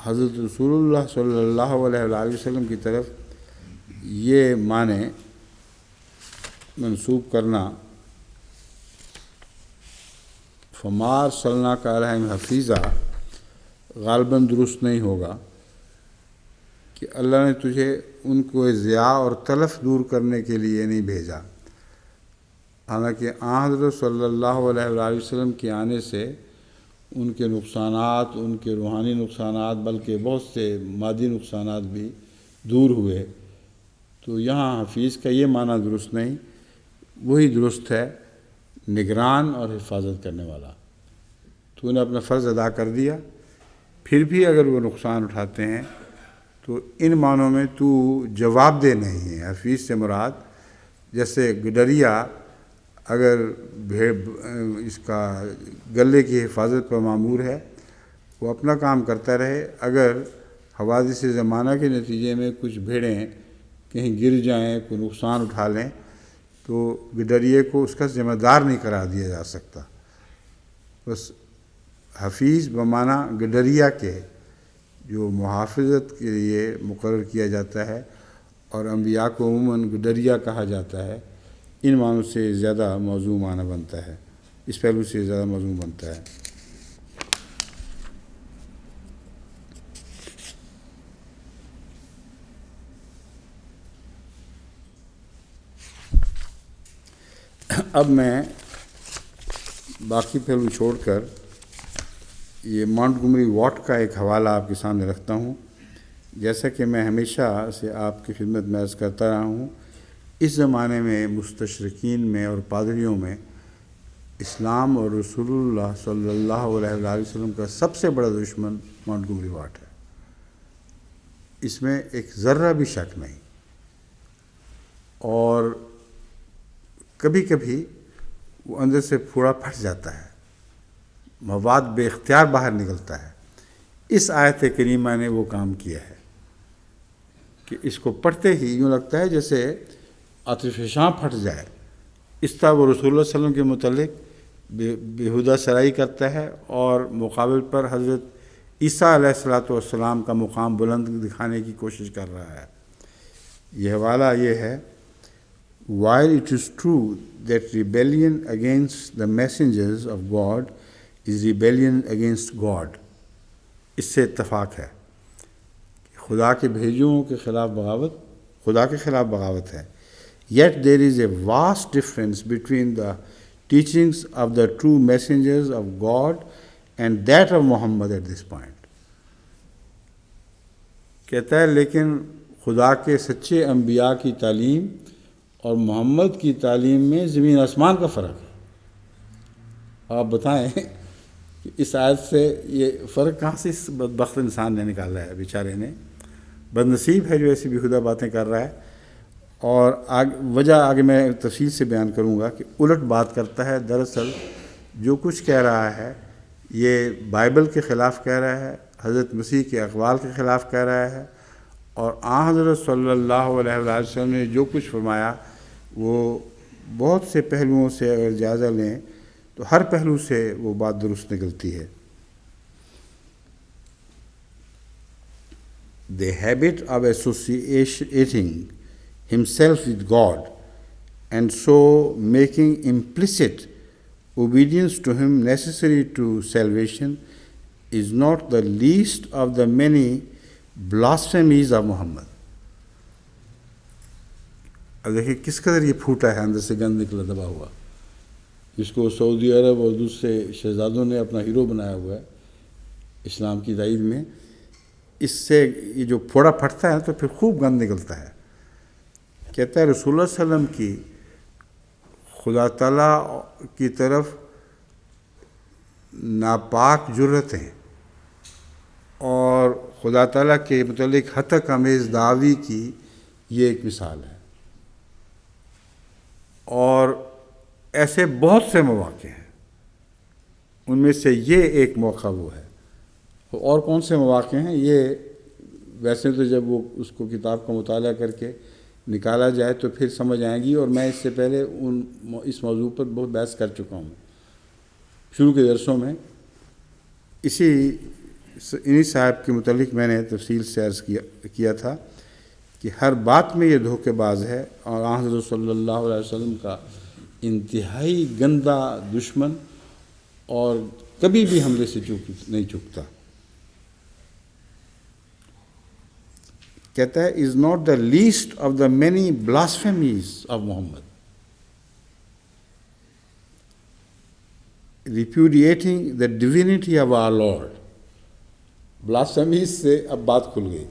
حضرت رسول اللہ صلی اللہ علیہ وآلہ وسلم کی طرف یہ معنی منسوب کرنا فما ارسلناک علیہم حفیظا غالباً درست نہیں ہوگا کہ اللہ نے تجھے ان کو ضیاع اور تلف دور کرنے کے لیے نہیں بھیجا۔ حالانکہ حضرت صلی اللہ علیہ وآلہ وسلم کے آنے سے ان کے نقصانات، ان کے روحانی نقصانات، بلکہ بہت سے مادی نقصانات بھی دور ہوئے۔ تو یہاں حفیظ کا یہ معنی درست نہیں، وہی درست ہے نگران اور حفاظت کرنے والا۔ تو نے اپنا فرض ادا کر دیا، پھر بھی اگر وہ نقصان اٹھاتے ہیں تو ان معنوں میں تو جواب دہ نہیں ہے۔ حفیظ سے مراد جیسے گڈریا اگر اس کا گلے کی حفاظت پر معمور ہے، وہ اپنا کام کرتا رہے، اگر حوادث زمانہ کے نتیجے میں کچھ بھیڑیں کہیں گر جائیں، کوئی نقصان اٹھا لیں، تو گڈریے کو اس کا ذمہ دار نہیں قرار دیا جا سکتا۔ بس حفیظ بمعنی گڈریا کے جو محافظت کے لیے مقرر کیا جاتا ہے، اور انبیاء کو عموماً گڈریا کہا جاتا ہے، ان معنوں سے زیادہ موضوع معنی بنتا ہے، اس پہلو سے زیادہ موضوع بنتا ہے۔ اب میں باقی پہلو چھوڑ کر یہ مونٹگومری واٹ کا ایک حوالہ آپ کے سامنے رکھتا ہوں۔ جیسا کہ میں ہمیشہ سے آپ کی خدمت میں عرض کرتا رہا ہوں، اس زمانے میں مستشرقین میں اور پادریوں میں اسلام اور رسول اللہ صلی اللہ علیہ وآلہ وسلم کا سب سے بڑا دشمن مونٹگومری واٹ ہے، اس میں ایک ذرہ بھی شک نہیں۔ اور کبھی کبھی وہ اندر سے پھوڑا پھٹ جاتا ہے، مواد بے اختیار باہر نکلتا ہے۔ اس آیت کریمہ نے وہ کام کیا ہے کہ اس کو پڑھتے ہی یوں لگتا ہے جیسے عاطف شاں پھٹ جائے۔ اس طرح وہ رسول اللہ صلی اللہ علیہ وسلم کے متعلق بیہودہ سرائی کرتا ہے، اور مقابل پر حضرت عیسیٰ علیہ السلام کا مقام بلند دکھانے کی کوشش کر رہا ہے۔ یہ حوالہ یہ ہے: While it is true that rebellion against the messengers of God is rebellion against God، اس سے اتفاق ہے کہ خدا کے بھیجوں کے خلاف بغاوت خدا کے خلاف بغاوت ہے، yet there is a vast difference between the teachings of the true messengers of God and that of Muhammad at this point۔ کہتا ہے لیکن خدا کے سچے انبیاء کی تعلیم اور محمد کی تعلیم میں زمین آسمان کا فرق ہے۔ آپ بتائیں کہ اس آیت سے یہ فرق کہاں سے اس بدبخت انسان نے نکالا ہے؟ بیچارے نے، بدنصیب ہے جو ایسی بیہودہ باتیں کر رہا ہے۔ اور وجہ آگے میں تفصیل سے بیان کروں گا کہ الٹ بات کرتا ہے۔ دراصل جو کچھ کہہ رہا ہے یہ بائبل کے خلاف کہہ رہا ہے، حضرت مسیح کے اقوال کے خلاف کہہ رہا ہے، اور حضرت صلی اللہ علیہ وآلہ وسلم نے جو کچھ فرمایا وہ بہت سے پہلوؤں سے اگر جائزہ لیں تو ہر پہلو سے وہ بات درست نکلتی ہے۔ The habit of associating himself with God and so making implicit obedience to him necessary to salvation is not the least of the many blasphemies of Muhammad۔ اب دیکھیں کس قدر یہ پھوٹا ہے، اندر سے گند نکلا دبا ہوا، جس کو سعودی عرب اور دوسرے شہزادوں نے اپنا ہیرو بنایا ہوا ہے اسلام کی تائید میں۔ اس سے یہ جو پھوڑا پھٹتا ہے تو پھر خوب گند نکلتا ہے۔ کہتا ہے رسول اللہ صلی اللہ علیہ وسلم کی خدا تعالیٰ کی طرف ناپاک جرتیں اور خدا تعالیٰ کے متعلق ہتک آمیز دعوی کی یہ ایک مثال ہے، اور ایسے بہت سے مواقع ہیں، ان میں سے یہ ایک موقع وہ ہے۔ اور کون سے مواقع ہیں یہ ویسے تو جب وہ اس کو کتاب کا مطالعہ کر کے نکالا جائے تو پھر سمجھ آئیں گی، اور میں اس سے پہلے اس موضوع پر بہت بحث کر چکا ہوں شروع کے درسوں میں۔ انہی صاحب کے متعلق میں نے تفصیل سے عرض کیا تھا کہ ہر بات میں یہ دھوکے باز ہے، اور حضرت صلی اللہ علیہ وسلم کا انتہائی گندہ دشمن، اور کبھی بھی حملے سے نہیں چکتا۔ کہتا ہے is not the least of the many blasphemies of Muhammad, repudiating the divinity of our lord. Blasphemies سے اب بات کھل گئی،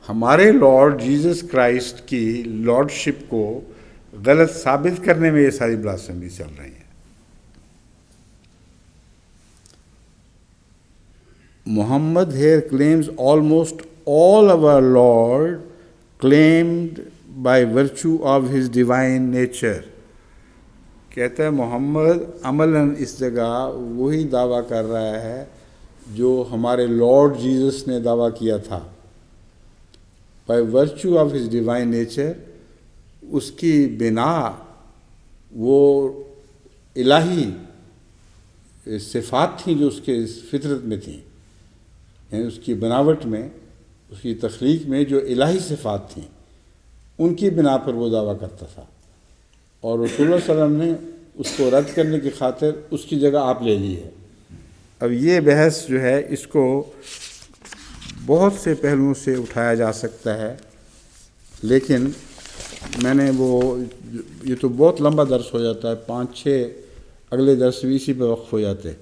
ہمارے لارڈ جیزس کرائسٹ کی لارڈشپ کو غلط ثابت کرنے میں یہ ساری بلاسفیمیز چل رہی ہیں۔ محمد here claims almost all our Lord claimed by virtue of his divine nature۔ کہتا ہے محمد عملاً اس جگہ وہی دعویٰ کر رہا ہے جو ہمارے لارڈ جیزس نے دعویٰ کیا تھا۔ by virtue of his divine nature، اس کی بنا وہ الہی صفات تھیں جو اس کے فطرت میں تھیں، یعنی اس کی بناوٹ میں، اس کی تخلیق میں جو الہی صفات تھیں ان کی بنا پر وہ دعویٰ کرتا تھا، اور رسول اللہ صلی اللہ علیہ وسلم نے اس کو رد کرنے کی خاطر اس کی جگہ آپ لے لی ہے۔ اب یہ بحث جو ہے اس کو بہت سے پہلوؤں سے اٹھایا جا سکتا ہے، لیکن میں نے یہ تو بہت لمبا درس ہو جاتا ہے، 5-6 اگلے درس بھی اسی پہ وقف ہو جاتے،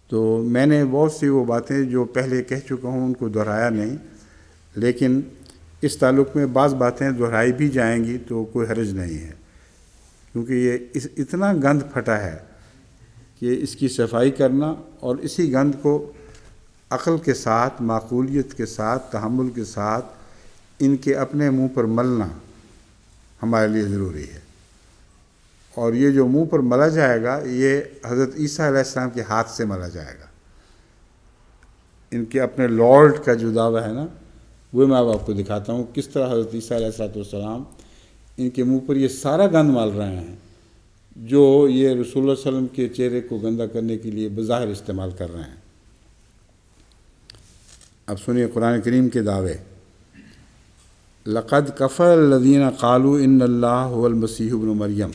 تو میں نے بہت سی وہ باتیں جو پہلے کہہ چکا ہوں ان کو دہرایا نہیں، لیکن اس تعلق میں بعض باتیں دہرائی بھی جائیں گی تو کوئی حرج نہیں ہے، کیونکہ یہ اتنا گند پھٹا ہے کہ اس کی صفائی کرنا اور اسی گند کو عقل کے ساتھ، معقولیت کے ساتھ، تحمل کے ساتھ ان کے اپنے منہ پر ملنا ہمارے لیے ضروری ہے۔ اور یہ جو منہ پر ملا جائے گا یہ حضرت عیسیٰ علیہ السلام کے ہاتھ سے ملا جائے گا۔ ان کے اپنے لارڈ کا جو دعویٰ ہے نا، وہ میں اب آپ کو دکھاتا ہوں کس طرح حضرت عیسیٰ علیہ السلام ان کے منہ پر یہ سارا گند مال رہے ہیں جو یہ رسول اللہ صلی اللہ علیہ وسلم کے چہرے کو گندہ کرنے کے لیے بظاہر استعمال کر رہے ہیں۔ اب سنیے قرآن کریم کے دعوے۔ لقد کفر الذین قالوا ان اللہ هو المسیح ابن مریم،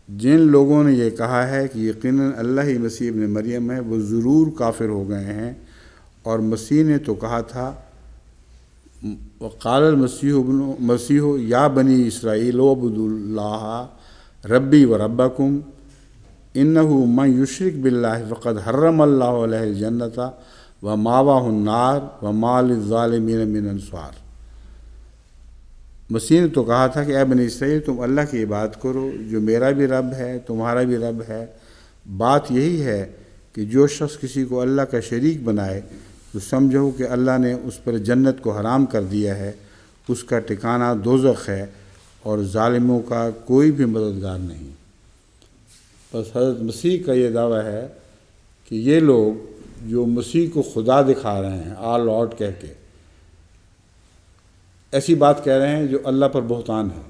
جن لوگوں نے یہ کہا ہے کہ یقیناً اللہ ہی مسیح ابن مریم ہے، وہ ضرور کافر ہو گئے ہیں۔ اور مسیح نے تو کہا تھا، وقال المسیح یا بنی اسرائیل اعبدوا اللہ ربی و ربکم انہ من یشرک باللہ فقد حرم اللہ علیہ الجنۃ ومأواہ النار وما للظالمین من انصار۔ مسیح نے تو کہا تھا کہ اے بنی اسرائیل تم اللہ کی عبادت کرو جو میرا بھی رب ہے تمہارا بھی رب ہے۔ بات یہی ہے کہ جو شخص کسی کو اللہ کا شریک بنائے تو سمجھو کہ اللہ نے اس پر جنت کو حرام کر دیا ہے، اس کا ٹھکانہ دوزخ ہے، اور ظالموں کا کوئی بھی مددگار نہیں۔ بس حضرت مسیح کا یہ دعویٰ ہے کہ یہ لوگ جو مسیح کو خدا دکھا رہے ہیں آل لارڈ کہہ کے، ایسی بات کہہ رہے ہیں جو اللہ پر بہتان ہے۔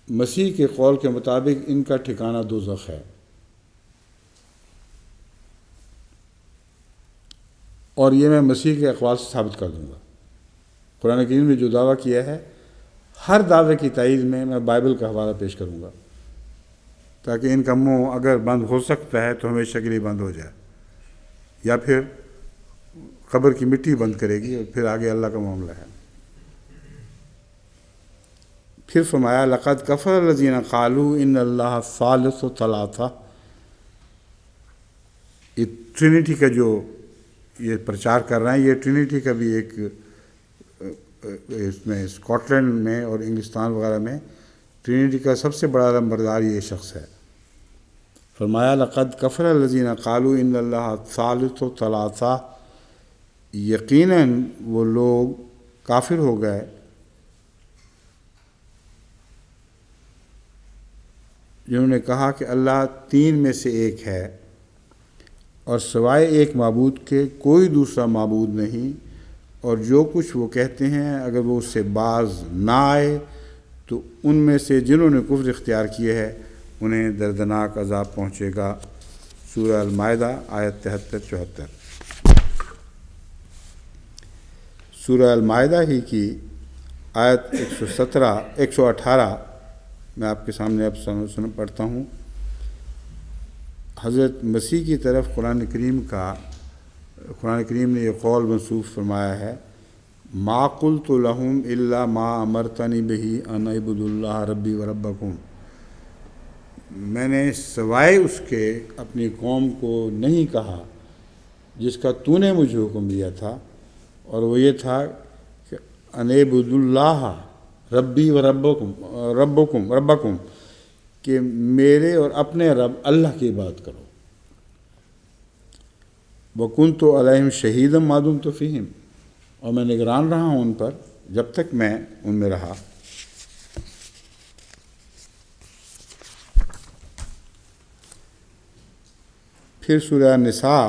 مسیح کے قول کے مطابق ان کا ٹھکانہ دوزخ ہے، اور یہ میں مسیح کے اقوال سے ثابت کر دوں گا۔ قرآن کریم نے جو دعویٰ کیا ہے، ہر دعوے کی تائید میں بائبل کا حوالہ پیش کروں گا تاکہ ان کا منہ اگر بند ہو سکتا ہے تو ہمیشہ کے لیے بند ہو جائے، یا پھر قبر کی مٹی بند کرے گی اور پھر آگے اللہ کا معاملہ ہے۔ پھر فرمایا لقد کفر الذین قالوا ان اللہ ثالث ثلاثہ۔ یہ ٹرینٹی کا جو یہ پرچار کر رہے ہیں، یہ ٹرینٹی کا بھی ایک اس میں اسکاٹ لینڈ میں اور انگلستان وغیرہ میں ٹرینٹی کا سب سے بڑا نمبردار یہ شخص ہے۔ فرمایا لقد کفر الذین قالوا ان اللہ ثالث ثلاثہ، یقیناً وہ لوگ کافر ہو گئے جنہوں نے کہا کہ اللہ تین میں سے ایک ہے اور سوائے ایک معبود کے کوئی دوسرا معبود نہیں، اور جو کچھ وہ کہتے ہیں اگر وہ اس سے باز نہ آئے تو ان میں سے جنہوں نے کفر اختیار کیے ہے انہیں دردناک عذاب پہنچے گا۔ سورہ المائدہ آیت 73-74۔ سورہ المائدہ ہی کی آیت 118 میں آپ کے سامنے اب پڑھتا ہوں۔ حضرت مسیح کی طرف قرآن کریم نے یہ قول منسوخ فرمایا ہے، ما قلت لہم الا ما امرتنی بہ ان اعبدوا اللہ ربی و ربکم، میں نے سوائے اس کے اپنی قوم کو نہیں کہا جس کا تو نے مجھے حکم دیا تھا، اور وہ یہ تھا کہ ان اعبدوا اللہ ربی و ربکم کہ میرے اور اپنے رب اللہ کی عبادت کرو۔ وَكُنْتُ عَلَيْهِمْ شَهِيدًا مَا دُمْتُ فِيهِمْ، اور میں نگران رہا ہوں ان پر جب تک میں ان میں رہا۔ پھر سورہ نساء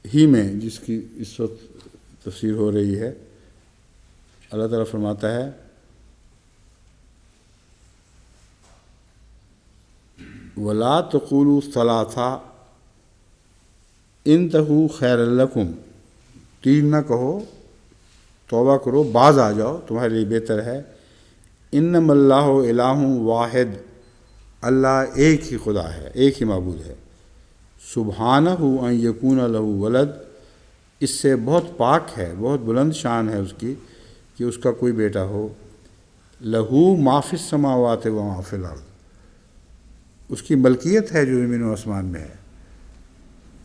ہی میں جس کی اس وقت تفسیر ہو رہی ہے، اللہ تعالیٰ فرماتا ہے وَلَا تَقُولُوا ثَلَاثَةٌ انتہوا خیر لکم، تین نہ کہو، توبہ کرو، باز آ جاؤ، تمہارے لیے بہتر ہے۔ انما اللہ الہ واحد، اللہ ایک ہی خدا ہے، ایک ہی معبود ہے۔ سبحانہ ان یکون لہ ولد، اس سے بہت پاک ہے، بہت بلند شان ہے اس کی کہ اس کا کوئی بیٹا ہو۔ لہو ما فی السماوات و ما فی الارض، اس کی ملکیت ہے جو زمین و آسمان میں ہے۔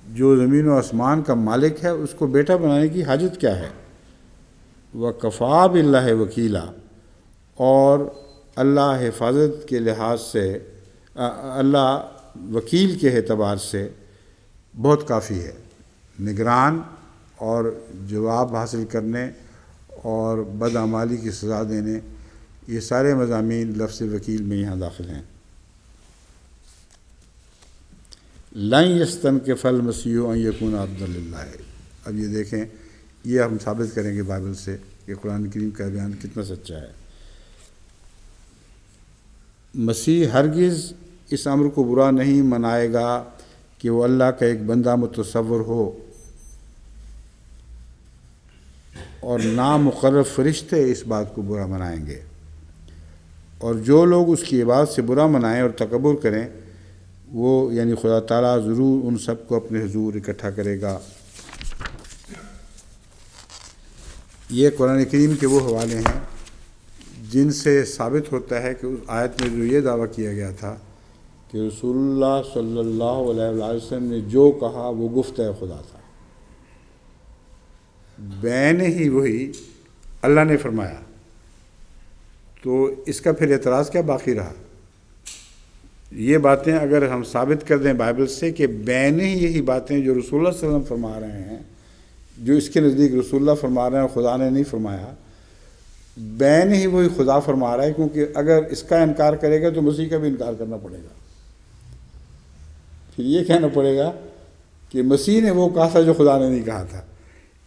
جو زمین و آسمان کا مالک ہے اس کو بیٹا بنانے کی حاجت کیا ہے؟ وَكَفَىٰ بِاللَّهِ وَكِيلًا، اور اللہ حفاظت کے لحاظ سے، اللہ وکیل کے اعتبار سے بہت کافی ہے، نگران اور جواب حاصل کرنے اور بدعمالی کی سزا دینے، یہ سارے مضامین لفظ وکیل میں یہاں داخل ہیں۔ لن یستنکف المسیح ان یکون عبدا للہ، اب یہ دیکھیں، یہ ہم ثابت کریں گے بائبل سے کہ قرآن کریم کا بیان کتنا سچا ہے۔ مسیح ہرگز اس امر کو برا نہیں منائے گا کہ وہ اللہ کا ایک بندہ متصور ہو، اور نامقرب فرشتے اس بات کو برا منائیں گے، اور جو لوگ اس کی عبادت سے برا منائیں اور تکبر کریں، وہ یعنی خدا تعالیٰ ضرور ان سب کو اپنے حضور اکٹھا کرے گا۔ یہ قرآن کریم کے وہ حوالے ہیں جن سے ثابت ہوتا ہے کہ اس آیت میں جو یہ دعویٰ کیا گیا تھا کہ رسول اللہ صلی اللہ علیہ وسلم نے جو کہا وہ گفت خدا تھا، بین ہی وہی اللہ نے فرمایا، تو اس کا پھر اعتراض کیا باقی رہا؟ یہ باتیں اگر ہم ثابت کر دیں بائبل سے کہ بین ہی یہی باتیں جو رسول اللہ صلی اللہ علیہ وسلم فرما رہے ہیں، جو اس کے نزدیک رسول اللہ فرما رہے ہیں اور خدا نے نہیں فرمایا، بین ہی وہی خدا فرما رہا ہے، کیونکہ اگر اس کا انکار کرے گا تو مسیح کا بھی انکار کرنا پڑے گا، پھر یہ کہنا پڑے گا کہ مسیح نے وہ کہا تھا جو خدا نے نہیں کہا تھا۔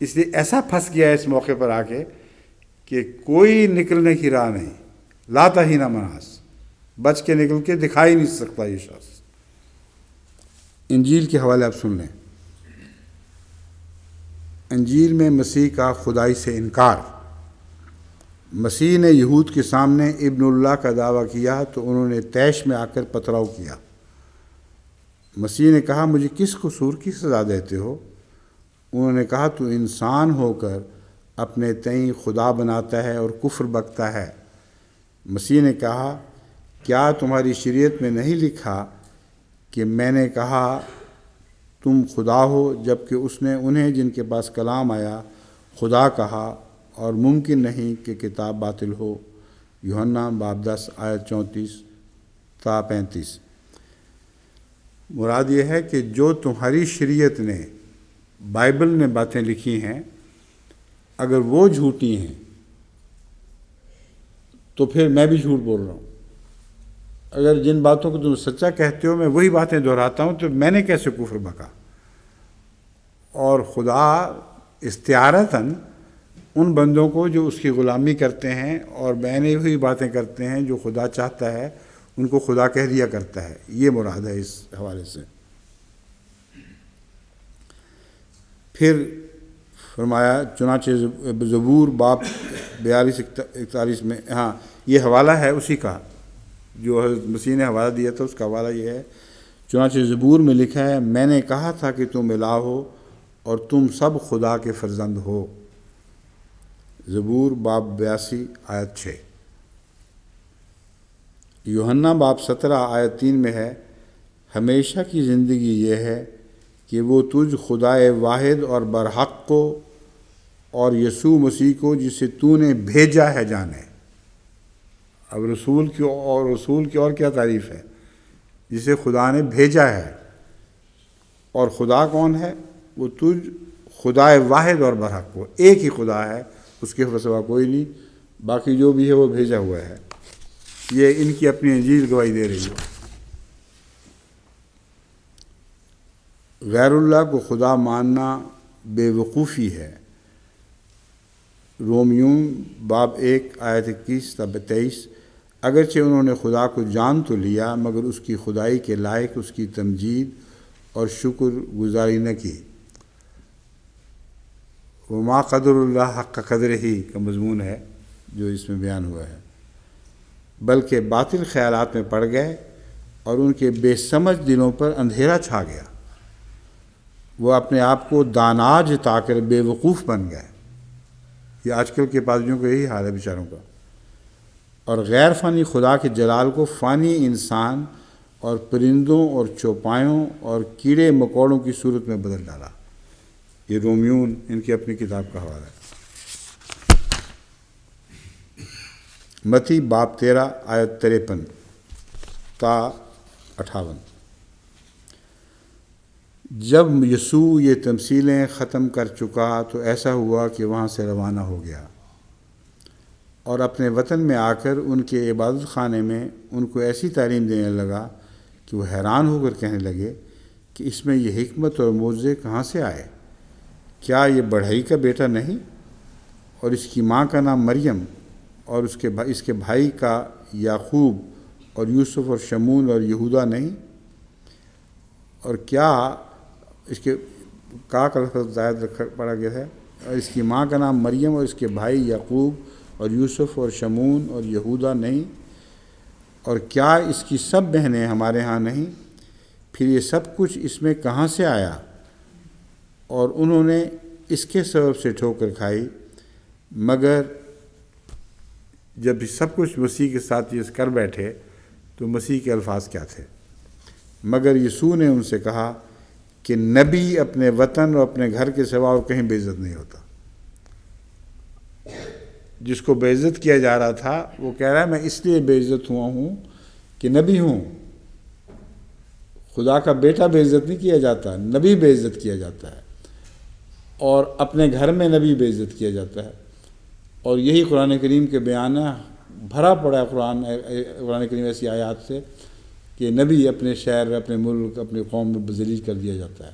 اس لیے ایسا پھنس گیا اس موقع پر آ کے کہ کوئی نکلنے کی راہ نہیں، لاتا ہی نہ مناس، بچ کے نکل کے دکھائی نہیں سکتا یہ شخص۔ انجیل کے حوالے آپ سن لیں۔ انجیل میں مسیح کا خدائی سے انکار۔ مسیح نے یہود کے سامنے ابن اللہ کا دعویٰ کیا تو انہوں نے طیش میں آ کر پتھراؤ کیا۔ مسیح نے کہا مجھے کس قصور کی سزا دیتے ہو؟ انہوں نے کہا تو انسان ہو کر اپنے تئیں خدا بناتا ہے اور کفر بکتا ہے۔ مسیح نے کہا کیا تمہاری شریعت میں نہیں لکھا کہ میں نے کہا تم خدا ہو، جبکہ اس نے انہیں جن کے پاس کلام آیا خدا کہا، اور ممکن نہیں کہ کتاب باطل ہو۔ یوحنا باب 10 آیت 34 تا 35۔ مراد یہ ہے کہ جو تمہاری شریعت نے، بائبل نے باتیں لکھی ہیں، اگر وہ جھوٹی ہیں تو پھر میں بھی جھوٹ بول رہا ہوں. اگر جن باتوں کو تم سچا کہتے ہو میں وہی باتیں دہراتا ہوں تو میں نے کیسے کفر بکا؟ اور خدا استعارتاً ان بندوں کو جو اس کی غلامی کرتے ہیں اور بیان ہوئی باتیں کرتے ہیں جو خدا چاہتا ہے ان کو خدا کہہ دیا کرتا ہے. یہ مراد ہے اس حوالے سے. پھر فرمایا چنانچہ زبور باب 42-41 میں، ہاں یہ حوالہ ہے اسی کا جو حضرت مسیح نے حوالہ دیا تھا، اس کا حوالہ یہ ہے. چنانچہ زبور میں لکھا ہے، میں نے کہا تھا کہ تم الہ ہو اور تم سب خدا کے فرزند ہو. زبور باب 82 آیت 6. یوحنا باب 17 آیت 3 میں ہے، ہمیشہ کی زندگی یہ ہے کہ وہ تجھ خدائے واحد اور برحق کو اور یسوع مسیح کو جسے تو نے بھیجا ہے جانے. اب رسول کی اور کیا تعریف ہے؟ جسے خدا نے بھیجا ہے. اور خدا کون ہے؟ وہ تجھ خدائے واحد اور برحق کو، ایک ہی خدا ہے، اس کے سوا کوئی نہیں، باقی جو بھی ہے وہ بھیجا ہوا ہے. یہ ان کی اپنی انجیل گواہی دے رہی ہے. غیر اللہ کو خدا ماننا بے وقوفی ہے. رومیون باب 1 آیت 21 تا 23. اگرچہ انہوں نے خدا کو جان تو لیا مگر اس کی خدائی کے لائق اس کی تمجید اور شکر گزاری نہ کی. وما قدر اللہ حق قدر ہی کا مضمون ہے جو اس میں بیان ہوا ہے. بلکہ باطل خیالات میں پڑ گئے اور ان کے بے سمجھ دلوں پر اندھیرا چھا گیا. وہ اپنے آپ کو دانا جتا کر بے وقوف بن گئے. یہ آج کل کے پادریوں کا یہی حال ہے بیچاروں کا. اور غیر فانی خدا کے جلال کو فانی انسان اور پرندوں اور چوپایوں اور کیڑے مکوڑوں کی صورت میں بدل ڈالا. یہ رومیون ان کی اپنی کتاب کا حوالہ ہے. متی باب 13 آیت 53 تا 58. جب یسوع یہ تمثیلیں ختم کر چکا تو ایسا ہوا کہ وہاں سے روانہ ہو گیا اور اپنے وطن میں آ کر ان کے عبادت خانے میں ان کو ایسی تعلیم دینے لگا کہ وہ حیران ہو کر کہنے لگے کہ اس میں یہ حکمت اور معجزے کہاں سے آئے؟ کیا یہ بڑھئی کا بیٹا نہیں؟ اور اس کی ماں کا نام مریم اور اس کے بھائی کا یعقوب اور یوسف اور شمون اور یہودا نہیں؟ اور کیا اس کے کا لفظ زائد پڑا گیا ہے، اور اس کی ماں کا نام مریم اور اس کے بھائی یعقوب اور یوسف اور شمون اور یہودا نہیں؟ اور کیا اس کی سب بہنیں ہمارے ہاں نہیں؟ پھر یہ سب کچھ اس میں کہاں سے آیا؟ اور انہوں نے اس کے سبب سے ٹھوکر کھائی. مگر جب سب کچھ مسیح کے ساتھ یہ کر بیٹھے تو مسیح کے الفاظ کیا تھے؟ مگر یسوع نے ان سے کہا کہ نبی اپنے وطن اور اپنے گھر کے سوا اور کہیں بے عزت نہیں ہوتا. جس کو بے عزت کیا جا رہا تھا وہ کہہ رہا ہے میں اس لیے بے عزت ہوا ہوں کہ نبی ہوں. خدا کا بیٹا بے عزت نہیں کیا جاتا، نبی بے عزت کیا جاتا ہے، اور اپنے گھر میں نبی بے عزت کیا جاتا ہے. اور یہی قرآن کریم کے بیان ہے، بھرا پڑا ہے قرآن کریم ایسی آیات سے کہ نبی اپنے شہر، اپنے ملک، اپنے قوم میں ذلیل کر دیا جاتا ہے.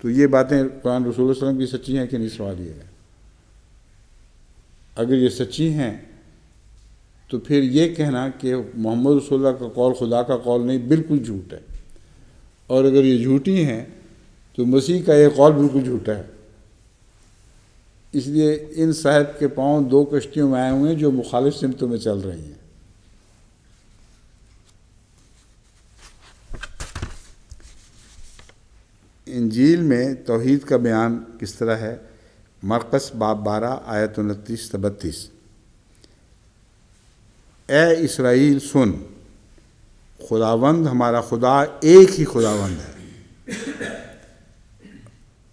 تو یہ باتیں قرآن رسول اللہ صلی اللہ علیہ وسلم کی سچی ہیں کہ نہیں؟ سوال یہ ہے. اگر یہ سچی ہیں تو پھر یہ کہنا کہ محمد رسول اللہ کا قول خدا کا قول نہیں، بالکل جھوٹ ہے. اور اگر یہ جھوٹی ہیں تو مسیح کا یہ قول بالکل جھوٹا ہے. اس لیے ان صاحب کے پاؤں 2 کشتیوں میں آئے ہوئے ہیں جو مخالف سمتوں میں چل رہی ہیں. انجیل میں توحید کا بیان کس طرح ہے؟ مرقس باب 12 آیت 29 تا 32. اے اسرائیل سن، خداوند ہمارا خدا ایک ہی خداوند ہے.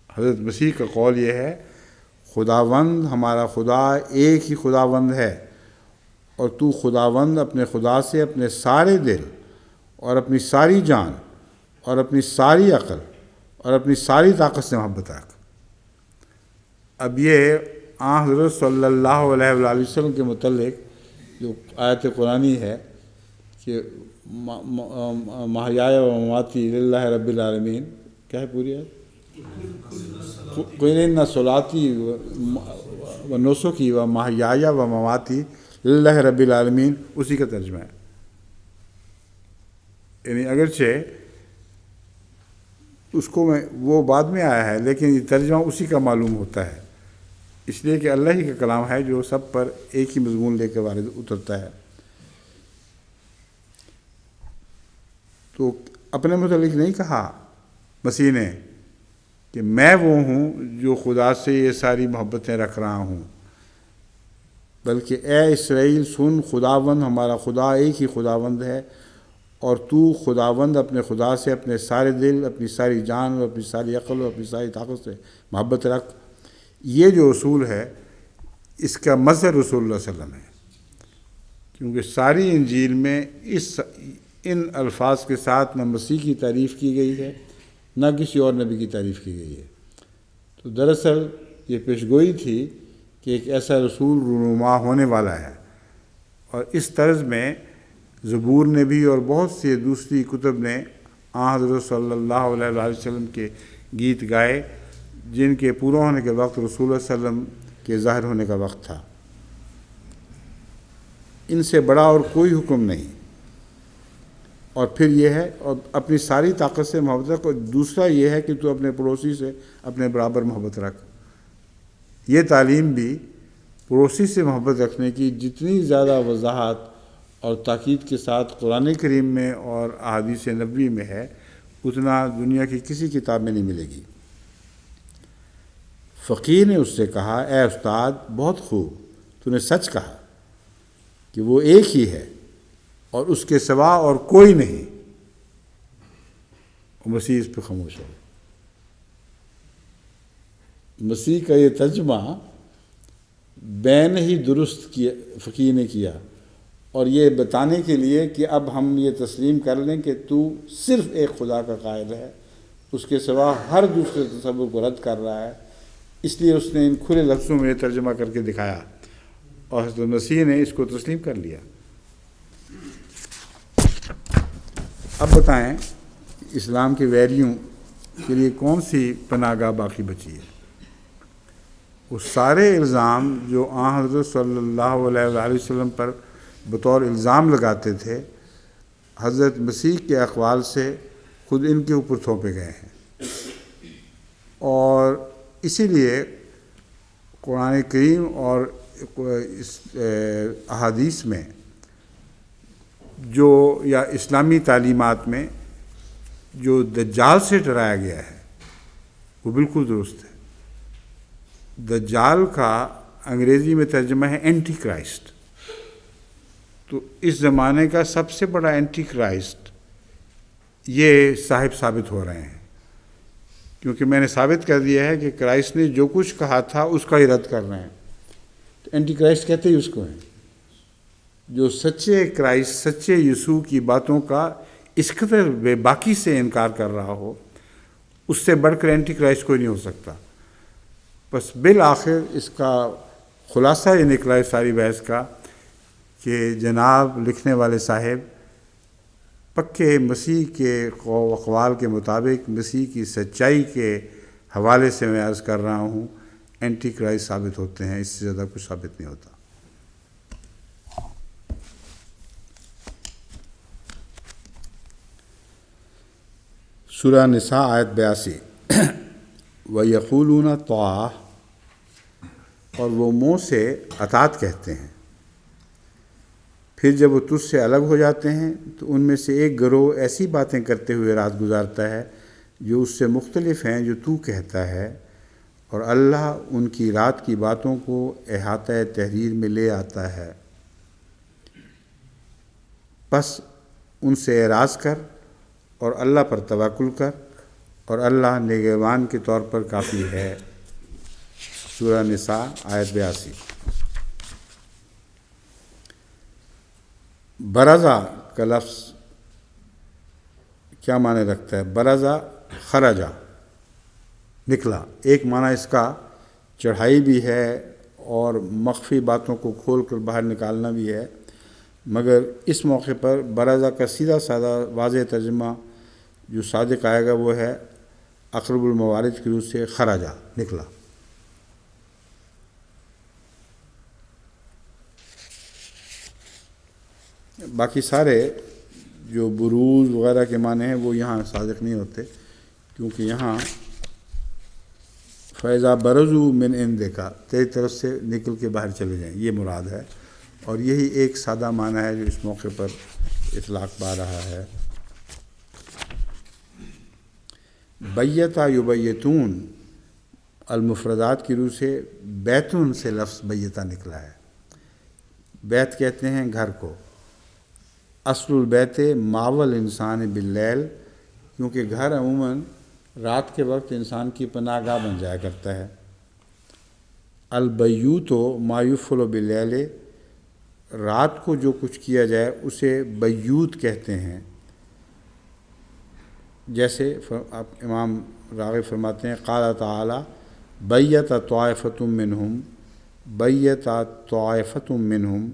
حضرت مسیح کا قول یہ ہے، خداوند ہمارا خدا ایک ہی خداوند ہے، اور تو خداوند اپنے خدا سے اپنے سارے دل اور اپنی ساری جان اور اپنی ساری عقل اور اپنی ساری طاقت سے محبت رکھ. اب یہ حضرت صلی اللہ علیہ وآلہ وسلم کے متعلق جو آیت قرآنی ہے کہ محیای و مماتی للہ رب العالمین، کیا ہے پوری آیت؟ قل ان صلاتی و نسکی و محیای و مماتی للہ رب العالمین، اسی کا ترجمہ ہے. یعنی اگرچہ اس کو وہ بعد میں آیا ہے لیکن یہ ترجمہ اسی کا معلوم ہوتا ہے، اس لیے کہ اللہ ہی کا کلام ہے جو سب پر ایک ہی مضمون لے کے وارد اترتا ہے. تو اپنے متعلق نہیں کہا مسیح نے کہ میں وہ ہوں جو خدا سے یہ ساری محبتیں رکھ رہا ہوں، بلکہ اے اسرائیل سن، خداوند ہمارا خدا ایک ہی خداوند ہے، اور تو خداوند اپنے خدا سے اپنے سارے دل، اپنی ساری جان اور اپنی ساری عقل اور اپنی ساری طاقت سے محبت رکھ. یہ جو اصول ہے اس کا مظہر رسول اللہ صلی اللہ علیہ وسلم ہے، کیونکہ ساری انجیل میں ان الفاظ کے ساتھ نہ مسیح کی تعریف کی گئی ہے نہ کسی اور نبی کی تعریف کی گئی ہے. تو دراصل یہ پیشگوئی تھی کہ ایک ایسا رسول رونما ہونے والا ہے، اور اس طرز میں زبور نے بھی اور بہت سی دوسری کتب نے حضرت صلی اللہ علیہ وسلم کے گیت گائے، جن کے پورا ہونے کے وقت رسول اللہ صلی اللہ علیہ وسلم کے ظاہر ہونے کا وقت تھا. ان سے بڑا اور کوئی حکم نہیں. اور پھر یہ ہے، اور اپنی ساری طاقت سے محبت رکھ، اور دوسرا یہ ہے کہ تو اپنے پڑوسی سے اپنے برابر محبت رکھ. یہ تعلیم بھی پڑوسی سے محبت رکھنے کی جتنی زیادہ وضاحت اور تاکید کے ساتھ قرآن کریم میں اور احادیث نبوی میں ہے، اتنا دنیا کی کسی کتاب میں نہیں ملے گی. فقیر نے اس سے کہا، اے استاد بہت خوب، تو نے سچ کہا کہ وہ ایک ہی ہے اور اس کے سوا اور کوئی نہیں. مسیح اس پہ خاموش ہو. مسیح کا یہ ترجمہ بین ہی درست کیا فقیر نے کیا، اور یہ بتانے کے لیے کہ اب ہم یہ تسلیم کر لیں کہ تو صرف ایک خدا کا قائل ہے، اس کے سوا ہر دوسرے تصور کو رد کر رہا ہے. اس لیے اس نے ان کھلے لفظوں میں یہ ترجمہ کر کے دکھایا، اور حضرت مسیح نے اس کو تسلیم کر لیا. اب بتائیں اسلام کے ویریوں کے لیے کون سی پناہ گاہ باقی بچی ہے؟ وہ سارے الزام جو حضرت صلی اللہ علیہ وآلہ وسلم پر بطور الزام لگاتے تھے، حضرت مسیح کے اقوال سے خود ان کے اوپر تھوپے گئے ہیں. اور اسی لیے قرآن کریم اور احادیث میں جو یا اسلامی تعلیمات میں جو دجال سے ڈرایا گیا ہے وہ بالکل درست ہے. دجال کا انگریزی میں ترجمہ ہے اینٹی کرائسٹ. تو اس زمانے کا سب سے بڑا اینٹی کرائسٹ یہ صاحب ثابت ہو رہے ہیں، کیونکہ میں نے ثابت کر دیا ہے کہ کرائسٹ نے جو کچھ کہا تھا اس کا ہی رد کر رہے ہیں. تو اینٹی کرائسٹ کہتے ہی اس کو ہیں، جو سچے کرائسٹ، سچے یسوع کی باتوں کا اس قدر بے باکی سے انکار کر رہا ہو، اس سے بڑھ کر اینٹی کرائسٹ کوئی نہیں ہو سکتا. بس بالآخر اس کا خلاصہ یہ نکلا ہے ساری بحث کا کہ جناب لکھنے والے صاحب پکے مسیح کے اقوال کے مطابق، مسیح کی سچائی کے حوالے سے میں عرض کر رہا ہوں، اینٹی کرائسٹ ثابت ہوتے ہیں، اس سے زیادہ کچھ ثابت نہیں ہوتا. سورہ نساء آیت 82 وَيَقُولُونَ طَاعَةٌ، اور وہ منہ سے اطاعت کہتے ہیں، پھر جب وہ تجھ سے الگ ہو جاتے ہیں تو ان میں سے ایک گروہ ایسی باتیں کرتے ہوئے رات گزارتا ہے جو اس سے مختلف ہیں جو تو کہتا ہے، اور اللہ ان کی رات کی باتوں کو احاطہ تحریر میں لے آتا ہے. پس ان سے اعراض کر اور اللہ پر توکل کر، اور اللہ نگہبان کے طور پر کافی ہے. سورہ نساء آیت 82. برزا کا لفظ کیا معنی رکھتا ہے؟ برزا خرجا، نکلا. ایک معنی اس کا چڑھائی بھی ہے اور مخفی باتوں کو کھول کر باہر نکالنا بھی ہے. مگر اس موقع پر برازہ کا سیدھا سادہ واضح ترجمہ جو صادق آئے گا وہ ہے اقرب الموارد کی روح سے خراجہ نکلا۔ باقی سارے جو بروز وغیرہ کے معنی ہیں وہ یہاں صادق نہیں ہوتے، کیونکہ یہاں فیضا برزو من عندکا تیری طرف سے نکل کے باہر چلے جائیں، یہ مراد ہے، اور یہی ایک سادہ معنی ہے جو اس موقع پر اطلاق پا رہا ہے۔ بیتا یبیتون المفردات کی روح سے بیتون سے لفظ بیتا نکلا ہے۔ بیت کہتے ہیں گھر کو، اصل البیت ماول انسان باللیل، کیونکہ گھر عموماً رات کے وقت انسان کی پناہ گاہ بن جایا کرتا ہے۔ البیوت ما یفعل باللیل، رات کو جو کچھ کیا جائے اسے بیوت کہتے ہیں۔ جیسے امام راغب فرماتے ہیں قال تعالی بیت طائفۃ منہم، بیت طائفۃ منہم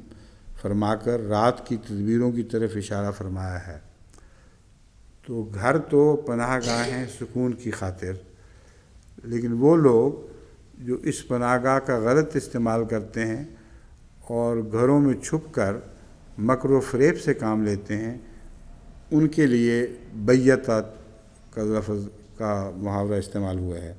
فرما کر رات کی تدبیروں کی طرف اشارہ فرمایا ہے۔ تو گھر تو پناہ گاہ ہیں سکون کی خاطر، لیکن وہ لوگ جو اس پناہ گاہ کا غلط استعمال کرتے ہیں اور گھروں میں چھپ کر مکر و فریب سے کام لیتے ہیں، ان کے لیے بیت کا لفظ کا محاورہ استعمال ہوا ہے۔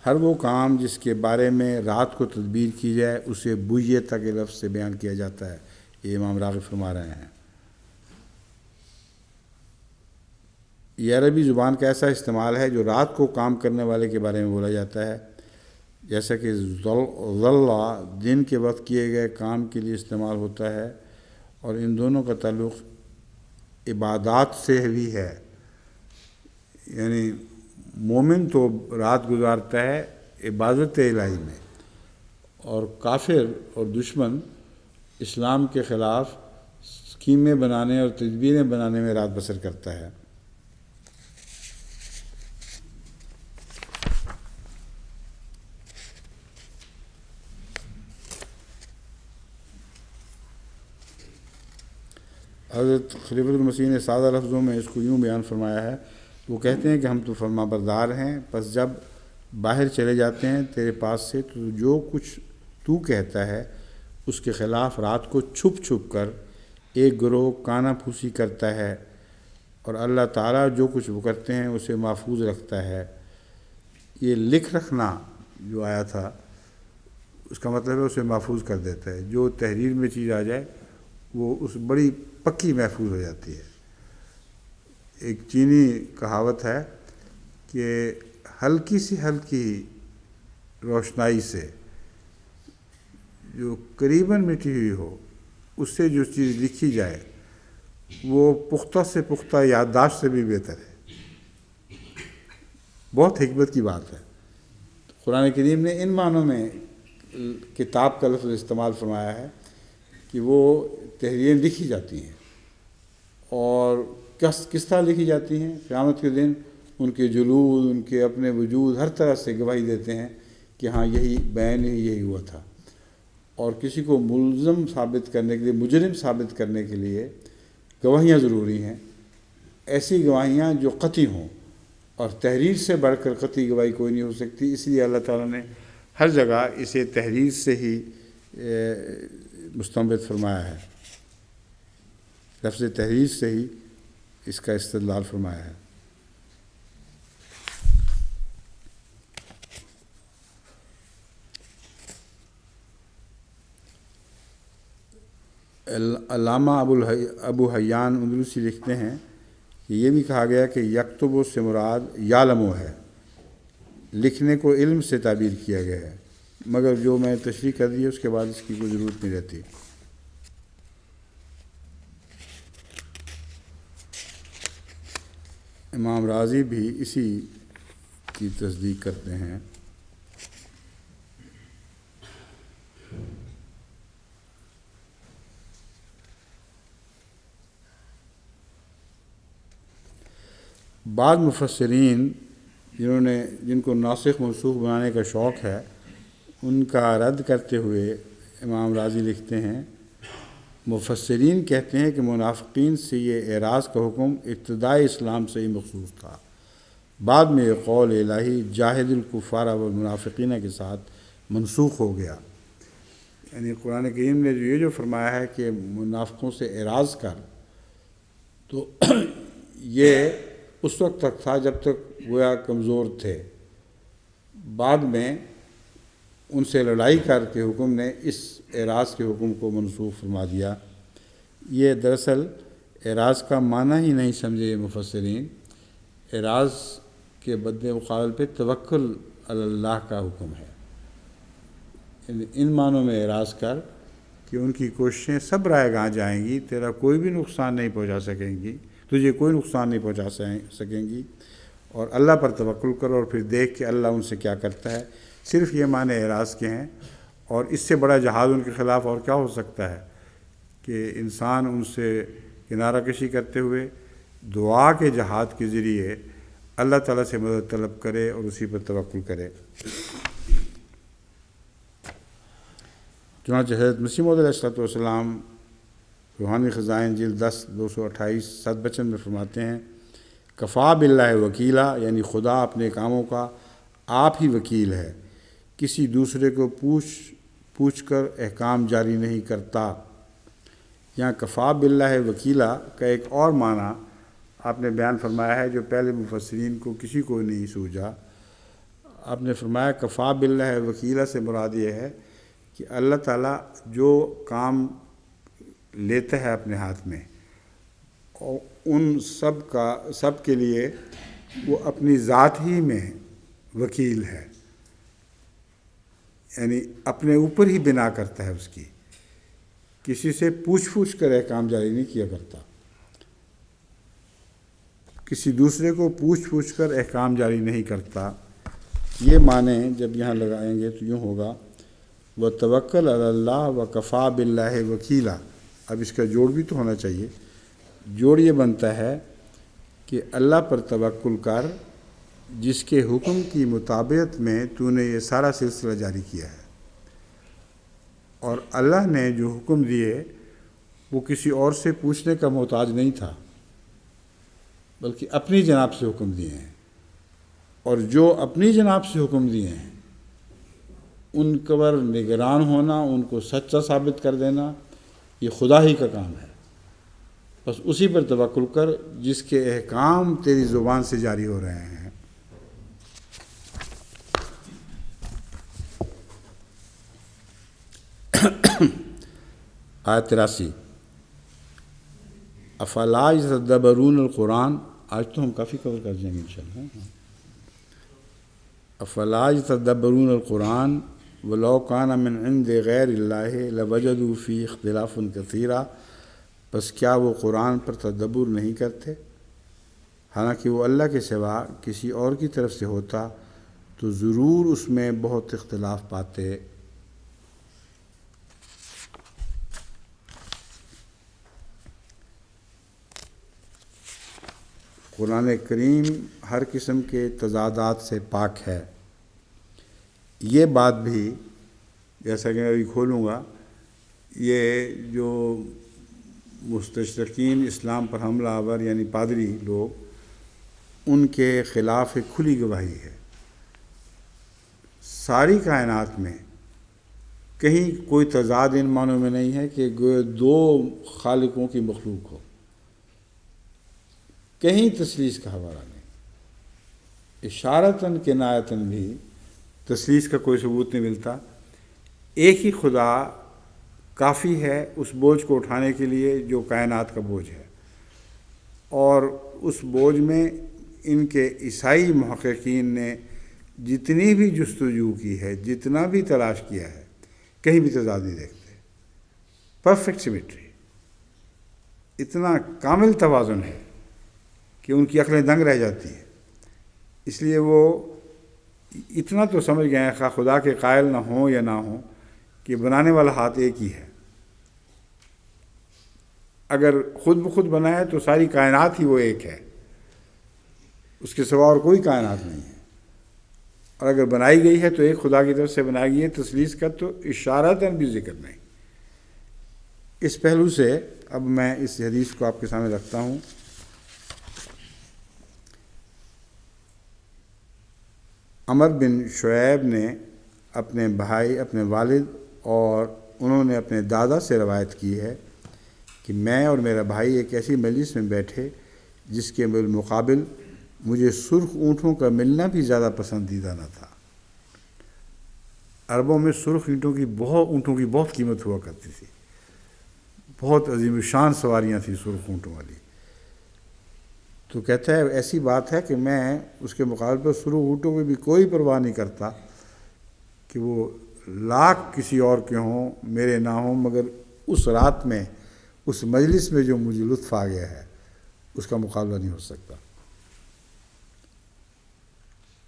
ہر وہ کام جس کے بارے میں رات کو تدبیر کی جائے اسے بیت کے لفظ سے بیان کیا جاتا ہے، یہ امام راغب فرما رہے ہیں۔ یہ عربی زبان کا ایسا استعمال ہے جو رات کو کام کرنے والے کے بارے میں بولا جاتا ہے، جیسا کہ ظلّہ دن کے وقت کیے گئے کام کے لیے استعمال ہوتا ہے، اور ان دونوں کا تعلق عبادات سے بھی ہے۔ یعنی مومن تو رات گزارتا ہے عبادت الہی میں، اور کافر اور دشمن اسلام کے خلاف اسکیمیں بنانے اور تدبیریں بنانے میں رات بسر کرتا ہے۔ حضرت خلیفۃ المسیح نے سادہ لفظوں میں اس کو یوں بیان فرمایا ہے، وہ کہتے ہیں کہ ہم تو فرما بردار ہیں، پس جب باہر چلے جاتے ہیں تیرے پاس سے تو جو کچھ تو کہتا ہے اس کے خلاف رات کو چھپ چھپ کر ایک گروہ کانا پھوسی کرتا ہے، اور اللہ تعالیٰ جو کچھ وہ کرتے ہیں اسے محفوظ رکھتا ہے۔ یہ لکھ رکھنا جو آیا تھا اس کا مطلب ہے اسے محفوظ کر دیتا ہے، جو تحریر میں چیز آ جائے وہ اس بڑی پکی محفوظ ہو جاتی ہے۔ ایک چینی کہاوت ہے کہ ہلکی سی ہلکی روشنائی سے جو قریباً مٹی ہوئی ہو اس سے جو چیز لکھی جائے وہ پختہ سے پختہ یادداشت سے بھی بہتر ہے۔ بہت حکمت کی بات ہے۔ قرآن کریم نے ان معنوں میں کتاب کا لفظ استعمال فرمایا ہے کہ وہ تحریریں لکھی جاتی ہیں، اور کس طرح لکھی جاتی ہیں؟ قیامت کے دن ان کے جلود، ان کے اپنے وجود ہر طرح سے گواہی دیتے ہیں کہ ہاں یہی بیان ہی یہی ہوا تھا۔ اور کسی کو ملزم ثابت کرنے کے لیے، مجرم ثابت کرنے کے لیے گواہیاں ضروری ہیں، ایسی گواہیاں جو قطعی ہوں، اور تحریر سے بڑھ کر قطعی گواہی کوئی نہیں ہو سکتی، اس لیے اللہ تعالیٰ نے ہر جگہ اسے تحریر سے ہی مستنبط فرمایا ہے، لفظ تحریر سے ہی اس کا استدلال فرمایا ہے۔ علامہ ابو حیان اندلسی لکھتے ہیں کہ یہ بھی کہا گیا کہ یکتب سے مراد یعلم ہے، لکھنے کو علم سے تعبیر کیا گیا ہے، مگر جو میں تشریح کر دی ہے اس کے بعد اس کی کوئی ضرورت نہیں رہتی۔ امام راضی بھی اسی کی تصدیق کرتے ہیں۔ بعض مفسرین جن کو ناسخ منسوخ بنانے کا شوق ہے، ان کا رد کرتے ہوئے امام رازی لکھتے ہیں، مفسرین کہتے ہیں کہ منافقین سے یہ اعراض کا حکم ابتدائی اسلام سے ہی مخصوص تھا، بعد میں یہ قول الہی جاہد الکفار والمنافقین کے ساتھ منسوخ ہو گیا۔ یعنی قرآن کریم نے جو فرمایا ہے کہ منافقوں سے اعراض کر، تو یہ اس وقت تک تھا جب تک گویا کمزور تھے، بعد میں ان سے لڑائی کر کے حکم نے اس اعراض کے حکم کو منسوخ فرما دیا۔ یہ دراصل اعراض کا معنی ہی نہیں سمجھے یہ مفسرین، اعراض کے بدلے مقابل پہ توکل علی اللہ کا حکم ہے۔ ان معنوں میں اعراض کر کہ ان کی کوششیں سب رائے گاہ جائیں گی، تیرا کوئی بھی نقصان نہیں پہنچا سکیں گی، تجھے کوئی نقصان نہیں پہنچا سکیں گی، اور اللہ پر توکل کرو اور پھر دیکھ کہ اللہ ان سے کیا کرتا ہے۔ صرف یہ معنی اعراض کے ہیں، اور اس سے بڑا جہاد ان کے خلاف اور کیا ہو سکتا ہے کہ انسان ان سے کنارہ کشی کرتے ہوئے دعا کے جہاد کے ذریعے اللہ تعالیٰ سے مدد طلب کرے اور اسی پر توکل کرے۔ چنانچہ حضرت مسیح موعود علیہ السلام روحانی خزائن جلد 10 228 7 بچن میں فرماتے ہیں، کفا باللہ وکیلا، یعنی خدا اپنے کاموں کا آپ ہی وکیل ہے، کسی دوسرے کو پوچھ کر احکام جاری نہیں کرتا۔ یہاں کفا باللہ وکیلا کا ایک اور معنی آپ نے بیان فرمایا ہے جو پہلے مفسرین کو کسی کو نہیں سوجا۔ آپ نے فرمایا کفا باللہ وکیلا سے مراد یہ ہے کہ اللہ تعالیٰ جو کام لیتا ہے اپنے ہاتھ میں، اور ان سب کے لیے وہ اپنی ذات ہی میں وکیل ہے، یعنی اپنے اوپر ہی بنا کرتا ہے، اس کی کسی سے پوچھ کر احکام جاری نہیں کیا کرتا، کسی دوسرے کو پوچھ کر احکام جاری نہیں کرتا۔ یہ معنی جب یہاں لگائیں گے تو یوں ہوگا، وتوکل علی اللہ وکفا باللہ وکیلا۔ اب اس کا جوڑ بھی تو ہونا چاہیے، جوڑ یہ بنتا ہے کہ اللہ پر توکل کر جس کے حکم کی مطابقت میں تو نے یہ سارا سلسلہ جاری کیا ہے، اور اللہ نے جو حکم دیے وہ کسی اور سے پوچھنے کا محتاج نہیں تھا، بلکہ اپنی جناب سے حکم دیے ہیں، اور جو اپنی جناب سے حکم دیے ہیں ان پر نگران ہونا، ان کو سچا ثابت کر دینا، یہ خدا ہی کا کام ہے۔ بس اسی پر توکل کر جس کے احکام تیری زبان سے جاری ہو رہے ہیں۔ آیت 83، افلا یتدبرون القرآن، آج تو ہم کافی کور کر جائیں گے انشاءاللہ۔ افلا یتدبرون القرآن ولو کان من عند غیر اللہ لوجدوا فیہ اختلافا کثیرا، بس کیا وہ قرآن پر تدبر نہیں کرتے؟ حالانکہ وہ اللہ کے سوا کسی اور کی طرف سے ہوتا تو ضرور اس میں بہت اختلاف پاتے۔ قرآن کریم ہر قسم کے تضادات سے پاک ہے۔ یہ بات بھی جیسا کہ میں ابھی کھولوں گا، یہ جو مستشرقین اسلام پر حملہ آور یعنی پادری لوگ، ان کے خلاف ایک کھلی گواہی ہے۔ ساری کائنات میں کہیں کوئی تضاد ان معنوں میں نہیں ہے کہ دو خالقوں کی مخلوق ہو، کہیں تثلیث کا حوالہ نہیں، اشارتاً کنایتاً بھی تثلیث کا کوئی ثبوت نہیں ملتا۔ ایک ہی خدا کافی ہے اس بوجھ کو اٹھانے کے لیے جو کائنات کا بوجھ ہے، اور اس بوجھ میں ان کے عیسائی محققین نے جتنی بھی جستجو کی ہے، جتنا بھی تلاش کیا ہے، کہیں بھی تضاد نہیں دیکھتے۔ پرفیکٹ سمیٹری، اتنا کامل توازن ہے کہ ان کی عقلیں دنگ رہ جاتی ہیں۔ اس لیے وہ اتنا تو سمجھ گئے ہیں، خواہ خدا کے قائل نہ ہوں یا نہ ہوں، کہ بنانے والا ہاتھ ایک ہی ہے۔ اگر خود بخود بنائے تو ساری کائنات ہی وہ ایک ہے، اس کے سوا اور کوئی کائنات نہیں ہے۔ اور اگر بنائی گئی ہے تو ایک خدا کی طرف سے بنائی گئی ہے، تثلیث کا تو اشارتاً بھی ذکر نہیں۔ اس پہلو سے اب میں اس حدیث کو آپ کے سامنے رکھتا ہوں۔ عمر بن شعیب نے اپنے بھائی، اپنے والد اور انہوں نے اپنے دادا سے روایت کی ہے کہ میں اور میرا بھائی ایک ایسی مجلس میں بیٹھے جس کے بالمقابل مجھے سرخ اونٹوں کا ملنا بھی زیادہ پسندیدہ نہ تھا۔ عربوں میں سرخ اونٹوں کی بہت قیمت ہوا کرتی تھی، بہت عظیم الشان سواریاں تھیں سرخ اونٹوں والی۔ تو کہتا ہے ایسی بات ہے کہ میں اس کے مقابلے پر سرخ اونٹوں کی بھی کوئی پرواہ نہیں کرتا کہ وہ لاکھ کسی اور کے ہوں، میرے نہ ہوں، مگر اس رات میں، اس مجلس میں جو مجھے لطف آ گیا ہے اس کا مقابلہ نہیں ہو سکتا۔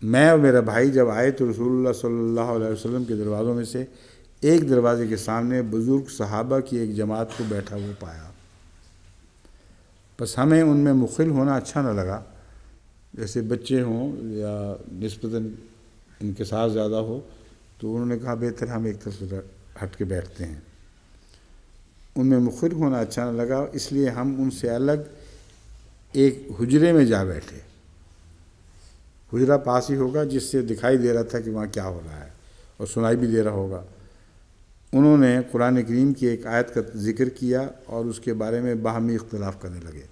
میں اور میرا بھائی جب آئے تو رسول اللہ صلی اللہ علیہ وسلم کے دروازوں میں سے ایک دروازے کے سامنے بزرگ صحابہ کی ایک جماعت کو بیٹھا ہوا پایا۔ بس ہمیں ان میں مخل ہونا اچھا نہ لگا، جیسے بچے ہوں یا نسبتاً ان کے ساتھ زیادہ ہو، تو انہوں نے کہا بہتر ہم ایک طرف ہٹ کے بیٹھتے ہیں۔ ان میں مخل ہونا اچھا نہ لگا، اس لیے ہم ان سے الگ ایک حجرے میں جا بیٹھے۔ حجرہ پاس ہی ہوگا جس سے دکھائی دے رہا تھا کہ وہاں کیا ہو رہا ہے اور سنائی بھی دے رہا ہوگا۔ انہوں نے قرآن کریم کی ایک آیت کا ذکر کیا اور اس کے بارے میں باہمی اختلاف کرنے لگے۔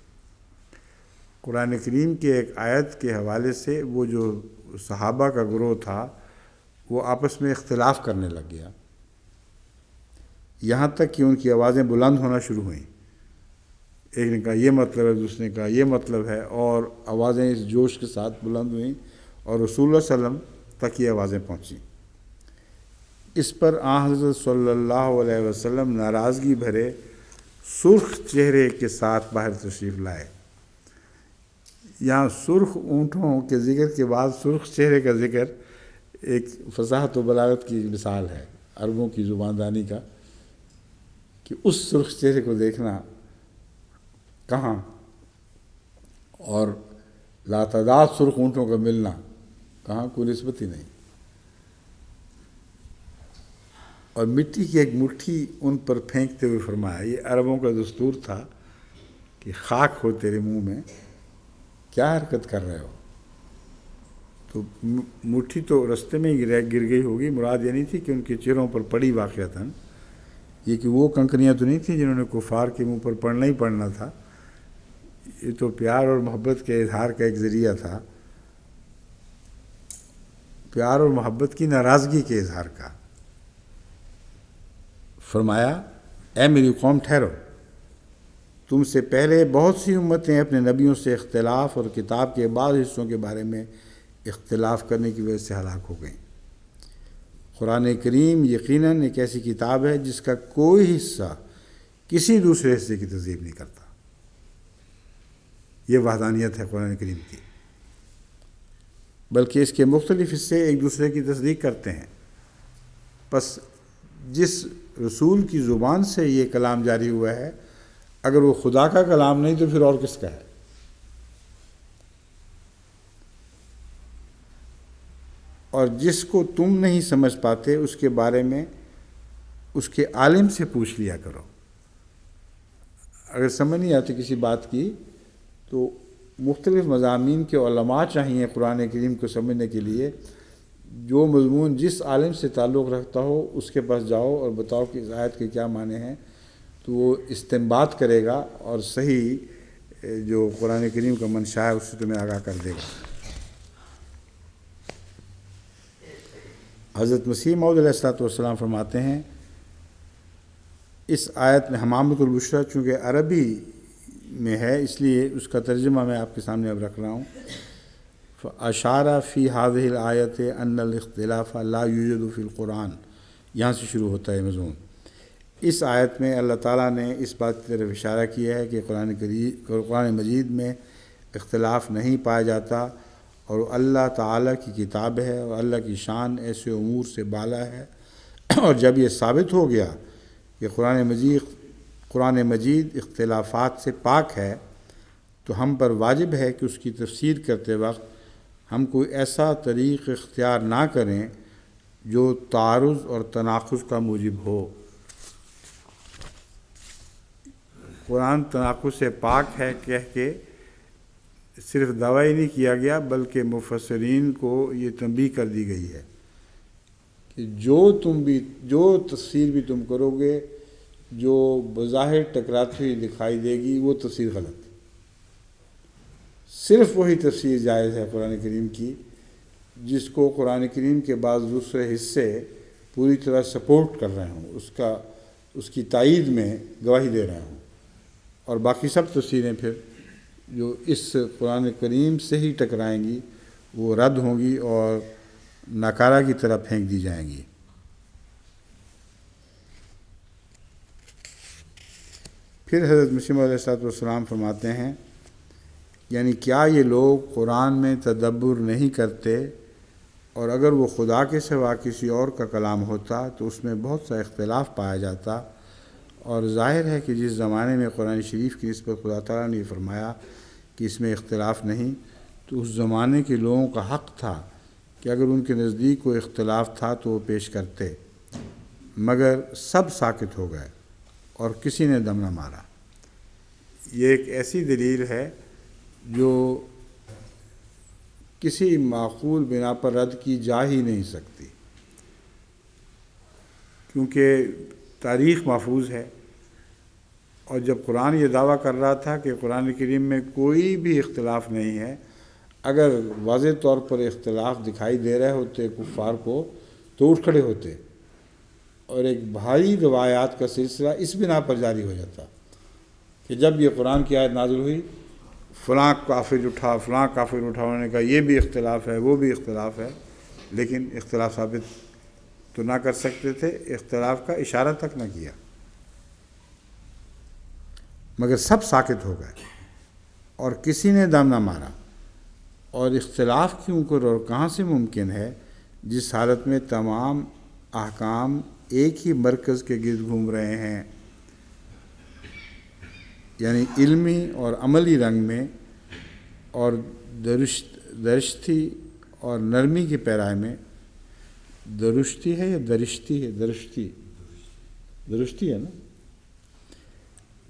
قرآن کریم کی ایک آیت کے حوالے سے وہ جو صحابہ کا گروہ تھا وہ آپس میں اختلاف کرنے لگ گیا، یہاں تک کہ ان کی آوازیں بلند ہونا شروع ہوئیں۔ ایک نے کہا یہ مطلب ہے، دوسرے نے کہا یہ مطلب ہے، اور آوازیں اس جوش کے ساتھ بلند ہوئیں اور رسول اللہ صلی اللہ علیہ وسلم تک یہ آوازیں پہنچیں۔ اس پر آن حضرت صلی اللہ علیہ وسلم ناراضگی بھرے سرخ چہرے کے ساتھ باہر تشریف لائے۔ یہاں سرخ اونٹوں کے ذکر کے بعد سرخ چہرے کا ذکر ایک فصاحت و بلاغت کی مثال ہے عربوں کی زبان دانی کا، کہ اس سرخ چہرے کو دیکھنا کہاں اور لاتعداد سرخ اونٹوں کا ملنا کہاں، کوئی نسبت ہی نہیں۔ اور مٹی کی ایک مٹھی ان پر پھینکتے ہوئے فرمایا، یہ عربوں کا دستور تھا کہ خاک ہو تیرے منہ میں، کیا حرکت کر رہے ہو؟ تو مٹھی تو رستے میں ہی گر گئی ہوگی، مراد یہ نہیں تھی کہ ان کے چہروں پر پڑی واقعتاً، یہ کہ وہ کنکریاں تو نہیں تھیں جنہوں نے کفار کے منہ پر پڑنا ہی پڑنا تھا، یہ تو پیار اور محبت کے اظہار کا ایک ذریعہ تھا، پیار اور محبت کی ناراضگی کے اظہار کا۔ فرمایا اے میری قوم ٹھہرو، تم سے پہلے بہت سی امتیں اپنے نبیوں سے اختلاف اور کتاب کے بعض حصوں کے بارے میں اختلاف کرنے کی وجہ سے ہلاک ہو گئیں۔ قرآن کریم یقیناً ایک ایسی کتاب ہے جس کا کوئی حصہ کسی دوسرے حصے کی تکذیب نہیں کرتا۔ یہ وحدانیت ہے قرآن کریم کی، بلکہ اس کے مختلف حصے ایک دوسرے کی تصدیق کرتے ہیں۔ پس جس رسول کی زبان سے یہ کلام جاری ہوا ہے، اگر وہ خدا کا کلام نہیں تو پھر اور کس کا ہے؟ اور جس کو تم نہیں سمجھ پاتے اس کے بارے میں اس کے عالم سے پوچھ لیا کرو۔ اگر سمجھ نہیں آتی کسی بات کی تو مختلف مضامین کے علماء چاہیے قرآن کریم کو سمجھنے کے لیے، جو مضمون جس عالم سے تعلق رکھتا ہو اس کے پاس جاؤ اور بتاؤ کہ اس آیت کے کیا معنی ہیں، تو وہ استنباط کرے گا اور صحیح جو قرآن کریم کا منشا ہے اس سے تمہیں آگاہ کر دے گا۔ حضرت مسیح موعود علیہ السلام فرماتے ہیں، اس آیت میں حمامۃ البشریٰ چونکہ عربی میں ہے اس لیے اس کا ترجمہ میں آپ کے سامنے اب رکھ رہا ہوں۔ فَأَشَارَ فِي هَذِهِ الْآيَةِ أَنَّ الْاخْتِلَافَ لَا يُوجَدُ فِي الْقُرْآنِ، یہاں سے شروع ہوتا ہے مضمون۔ اس آیت میں اللہ تعالیٰ نے اس بات کی طرف اشارہ کیا ہے کہ قرآن مجید میں اختلاف نہیں پایا جاتا، اور اللہ تعالیٰ کی کتاب ہے اور اللہ کی شان ایسے امور سے بالا ہے، اور جب یہ ثابت ہو گیا کہ قرآن مجید اختلافات سے پاک ہے تو ہم پر واجب ہے کہ اس کی تفسیر کرتے وقت ہم کوئی ایسا طریق اختیار نہ کریں جو تعارض اور تناقض کا موجب ہو۔ قرآن تناقض سے پاک ہے کہہ کے صرف دعوی نہیں کیا گیا، بلکہ مفسرین کو یہ تنبیہ کر دی گئی ہے کہ جو تفسیر بھی تم کرو گے جو بظاہر ٹکراتی ہوئی دکھائی دے گی وہ تفسیر غلط ہے۔ صرف وہی تفسیر جائز ہے قرآن کریم کی جس کو قرآن کریم کے بعض دوسرے حصے پوری طرح سپورٹ کر رہے ہوں، اس کی تائید میں گواہی دے رہے ہوں، اور باقی سب تفسیریں پھر جو اس قرآن کریم سے ہی ٹکرائیں گی وہ رد ہوں گی اور ناکارہ کی طرح پھینک دی جائیں گی۔ پھر حضرت مسیح موعود علیہ السلام فرماتے ہیں، یعنی کیا یہ لوگ قرآن میں تدبر نہیں کرتے، اور اگر وہ خدا کے سوا کسی اور کا کلام ہوتا تو اس میں بہت سا اختلاف پایا جاتا، اور ظاہر ہے کہ جس زمانے میں قرآن شریف کی نسبت خدا تعالیٰ نے یہ فرمایا کہ اس میں اختلاف نہیں، تو اس زمانے کے لوگوں کا حق تھا کہ اگر ان کے نزدیک کوئی اختلاف تھا تو وہ پیش کرتے، مگر سب ساکت ہو گئے اور کسی نے دم نہ مارا۔ یہ ایک ایسی دلیل ہے جو کسی معقول بنا پر رد کی جا ہی نہیں سکتی، کیونکہ تاریخ محفوظ ہے، اور جب قرآن یہ دعویٰ کر رہا تھا کہ قرآن کریم میں کوئی بھی اختلاف نہیں ہے، اگر واضح طور پر اختلاف دکھائی دے رہے ہوتے کفار کو تو اٹھ کھڑے ہوتے، اور ایک بھاری روایات کا سلسلہ اس بنا پر جاری ہو جاتا کہ جب یہ قرآن کی آیت نازل ہوئی فلاں کافر اٹھا انہوں نے کہا یہ بھی اختلاف ہے وہ بھی اختلاف ہے، لیکن اختلاف ثابت تو نہ کر سکتے تھے، اختلاف کا اشارہ تک نہ کیا، مگر سب ساکت ہو گئے اور کسی نے دم نہ مارا۔ اور اختلاف کیوں کر اور کہاں سے ممکن ہے جس حالت میں تمام احکام ایک ہی مرکز کے گرد گھوم رہے ہیں، یعنی علمی اور عملی رنگ میں، اور درشتی اور نرمی کی پیرائی میں۔ درشتی ہے یا درشتی ہے؟ درشتی ہے نا۔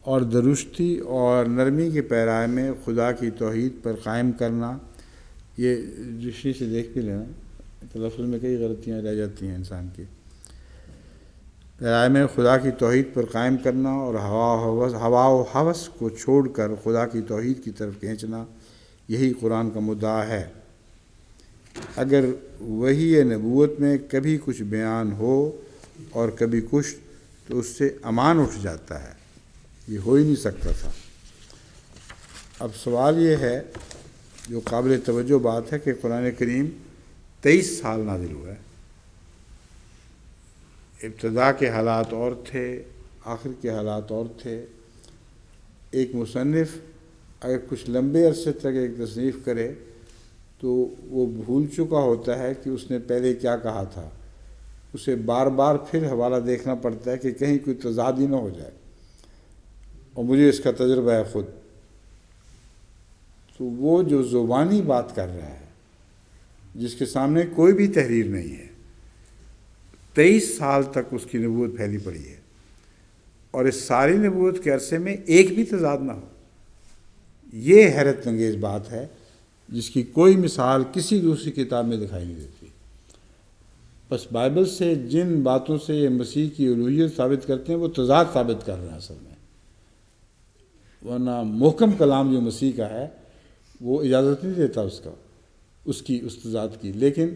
اور درشتی اور نرمی کی پیرائی میں خدا کی توحید پر قائم کرنا، یہ درشتی سے دیکھ بھی لینا، تلفظ میں کئی غلطیاں رہ جاتی ہیں انسان کی۔ پیرائی میں خدا کی توحید پر قائم کرنا اور ہوا و ہوس کو چھوڑ کر خدا کی توحید کی طرف کھینچنا، یہی قرآن کا مدعا ہے۔ اگر وحی نبوت میں کبھی کچھ بیان ہو اور کبھی کچھ، تو اس سے امان اٹھ جاتا ہے، یہ ہو ہی نہیں سکتا تھا۔ اب سوال یہ ہے جو قابل توجہ بات ہے کہ قرآن کریم 23 سال نازل ہوا ہے۔ ابتدا کے حالات اور تھے، آخر کے حالات اور تھے۔ ایک مصنف اگر کچھ لمبے عرصے تک ایک تصنیف کرے تو وہ بھول چکا ہوتا ہے کہ اس نے پہلے کیا کہا تھا، اسے بار بار پھر حوالہ دیکھنا پڑتا ہے کہ کہیں کوئی تضاد ہی نہ ہو جائے، اور مجھے اس کا تجربہ ہے خود۔ تو وہ جو زبانی بات کر رہا ہے، جس کے سامنے کوئی بھی تحریر نہیں ہے، 23 سال تک اس کی نبوت پھیلی پڑی ہے، اور اس ساری نبوت کے عرصے میں ایک بھی تضاد نہ ہو، یہ حیرت انگیز بات ہے جس کی کوئی مثال کسی دوسری کتاب میں دکھائی نہیں دیتی۔ بس بائبل سے جن باتوں سے یہ مسیح کی الوہیت ثابت کرتے ہیں وہ تضاد ثابت کر رہے ہیں اصل میں، ورنہ محکم کلام جو مسیح کا ہے وہ اجازت نہیں دیتا اس کی تضاد کی۔ لیکن